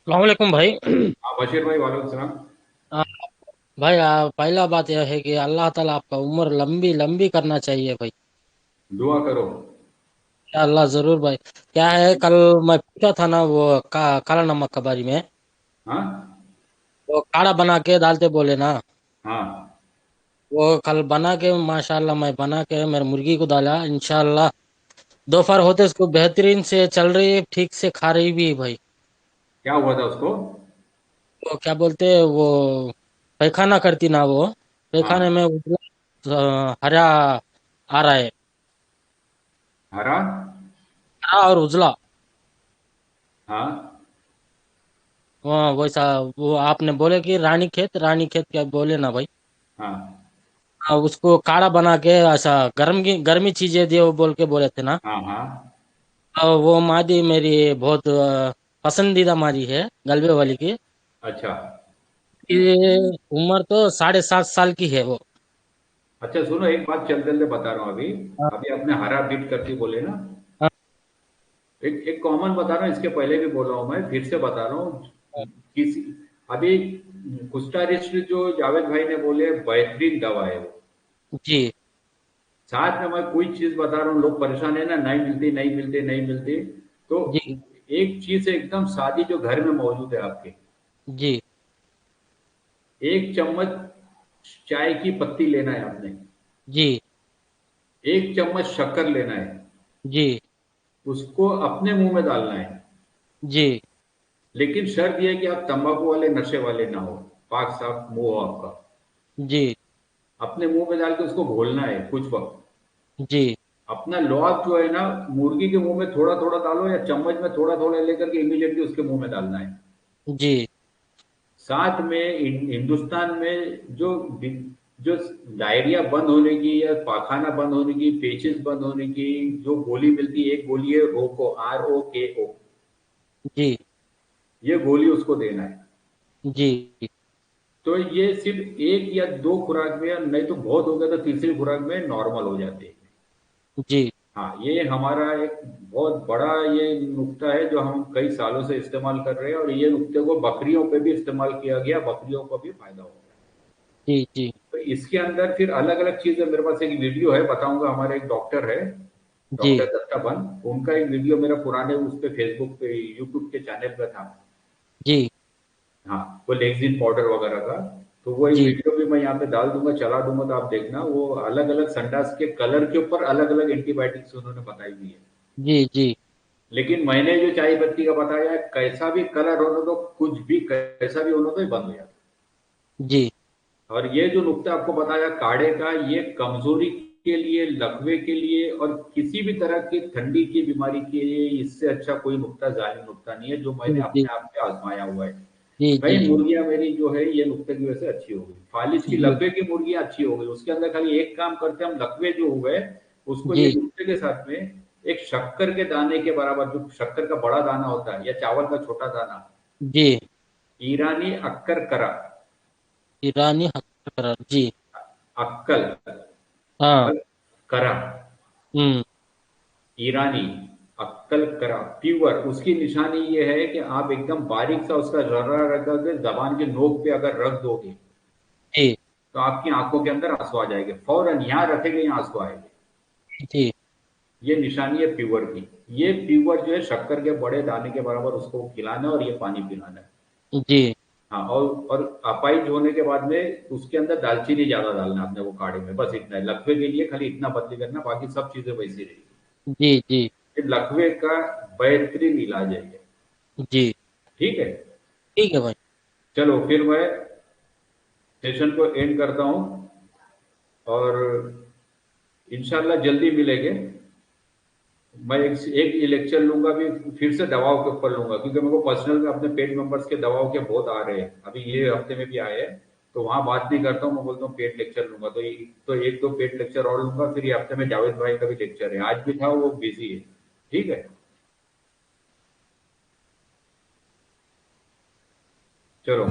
वालेकुम भाई। हाँ बशीर भाई, वालेकुम सलाम। आ, भाई पहला बात यह है कि अल्लाह ताला आपका उम्र लंबी लंबी करना चाहिए भाई। दुआ करो। या अल्लाह जरूर भाई। क्या है, कल मैं पूछा था ना वो काला नमक कबारी में, हाँ वो काढ़ा बना के डालते बोले ना, हाँ। वो कल बना के माशाल्लाह मैं बना के मेरे मुर्गी को डाला, इंशाल्लाह दोपहर होते उसको बेहतरीन से चल रही है, ठीक से खा रही भी है भाई। क्या हुआ था उसको? वो क्या बोलते हैं वो, पैखाना करती ना वो, पैखाने हाँ। में हरा आ रहा है, हरा। हरा और उजला। हाँ वैसा वो आपने बोले कि रानी खेत क्या बोले ना भाई। हाँ। उसको काढ़ा बना के ऐसा गर्मी चीजें दियो बोल के बोले थे ना। हाँ हाँ। वो मादी मेरी बहुत पसंदीदा मादी है, गलबे वाली की। अच्छा ये उम्र तो 7.5 साल की है वो। अच्छा, सुनो एक बात चलते चलते बता रहा हूँ अभी। हाँ, अभी आपने हरा बीट करके बोले ना, हाँ, एक कॉमन बता रहा हूँ, इसके पहले भी बोला हूँ, मैं फिर से बता रहा हूँ। किसी अभी कुष्ठारिष्ट जो जावेद भाई ने बोले बेहतरीन दवा है वो। जी साथ में मैं कोई चीज बता रहा हूँ, लोग परेशान है ना, नहीं मिलती नहीं मिलती नहीं मिलती। तो जी एक चीज है एकदम सादी जो घर में मौजूद है आपके। जी एक चम्मच चाय की पत्ती लेना है आपने। जी एक चम्मच शक्कर लेना है। जी उसको अपने मुंह में डालना है। जी लेकिन शर्त यह है कि आप तंबाकू वाले नशे वाले ना हो, पाक साफ मुंह हो आपका। जी अपने मुंह में डाल के उसको घोलना है कुछ वक्त। जी अपना लौंग जो है ना, मुर्गी के मुंह में थोड़ा थोड़ा डालो या चम्मच में थोड़ा थोड़ा लेकर के इमीडिएटली उसके मुंह में डालना है। जी साथ में हिंदुस्तान में जो जो डायरिया बंद होने की या पाखाना बंद होने की, पेचिस बंद होने की जो गोली मिलती है, एक गोली है रोको, ROKO। जी ये गोली उसको देना है। जी तो ये सिर्फ एक या दो खुराक में, या नहीं तो बहुत हो गया तो तीसरी खुराक में नॉर्मल हो जाते हैं। जी हाँ, ये हमारा एक बहुत बड़ा ये नुक्ता है जो हम कई सालों से इस्तेमाल कर रहे हैं, और ये नुक्ते को बकरियों पे भी इस्तेमाल किया गया, बकरियों को भी फायदा हो गया। जी जी तो इसके अंदर फिर अलग अलग चीजें, मेरे पास एक वीडियो है बताऊंगा, हमारे एक डॉक्टर है, जी डॉक्टर दत्ताबन, उनका एक वीडियो मेरा पुराने उस पे फेसबुक पे यूट्यूब के चैनल पे था। जी हाँ, वो लेक्सिन पाउडर वगैरह का। तो वो एक जी वीडियो भी मैं यहाँ पे डाल दूंगा, चला दूंगा, तो आप देखना, वो अलग अलग संडास के कलर के ऊपर अलग अलग एंटीबायोटिक्स उन्होंने बताई हुई है। जी जी लेकिन मैंने जो चाय पत्ती का बताया है, कैसा भी कलर होने दो, कुछ भी कैसा भी होने दो, ये बंद हो जाता जी है। और ये जो नुक्ता आपको बताया काढ़े का, ये कमजोरी के लिए, लकवे के लिए, और किसी भी तरह की ठंडी की बीमारी के लिए इससे अच्छा कोई नुक्ता, जालिम नुक्ता नहीं है जो मैंने जी अपने आप पे आजमाया हुआ है। जी कई जी मुर्गियां मेरी जो है ये नुक्ते की वजह से अच्छी हो गई, फालिज की जी लकवे की मुर्गियां अच्छी हो गई। उसके अंदर खाली एक काम करते हैं हम, लकवे जो हुए उसको ये जी नुक्ते के साथ में एक शक्कर के दाने के बराबर, जो शक्कर का बड़ा दाना होता है या चावल का छोटा दाना, जी ईरानी अक्कर करा, ईरानी हथकरघा जी। अक्कल हाँ। करा, हम्म। ईरानी अक्कल करा प्यूअर, उसकी निशानी ये है कि आप एकदम बारीक सा उसका जर्रा रख करके जबान के नोक पे अगर रख दोगे जी तो आपकी आंखों के अंदर आंसू आ जाएंगे, फौरन यहाँ रखेंगे यहाँ आंसू आएंगे। जी ये निशानी है प्यूअर की। ये प्यूअर जो है शक्कर के बड़े दाने के बराबर उसको खिलाना है और ये पानी पिलाना है। जी हाँ, और अपाइज होने के बाद में उसके अंदर दालचीनी ज्यादा डालना है अपने वो काढ़े में, बस इतना है। लकवे के लिए खाली इतना बदली करना, बाकी सब चीजें वैसी रहेगी। जी जी ये लकवे का बेहतरीन इलाज है ये। जी ठीक है, ठीक है भाई। चलो फिर मैं सेशन को एंड करता हूँ, और इंशाल्लाह जल्दी मिलेंगे। मैं एक ये लेक्चर लूंगा भी, फिर से दवाओं के ऊपर लूंगा, क्योंकि मेरे को पर्सनल में अपने पेड मेंबर्स के दवाओं के बहुत आ रहे हैं, अभी ये हफ्ते में भी आए हैं। तो वहां बात नहीं करता हूँ, मैं बोलता हूँ पेड लेक्चर लूंगा। तो एक दो पेड लेक्चर और लूंगा, फिर ये हफ्ते में जावेद भाई का भी लेक्चर है, आज भी था, वो बिजी है। ठीक है, चलो।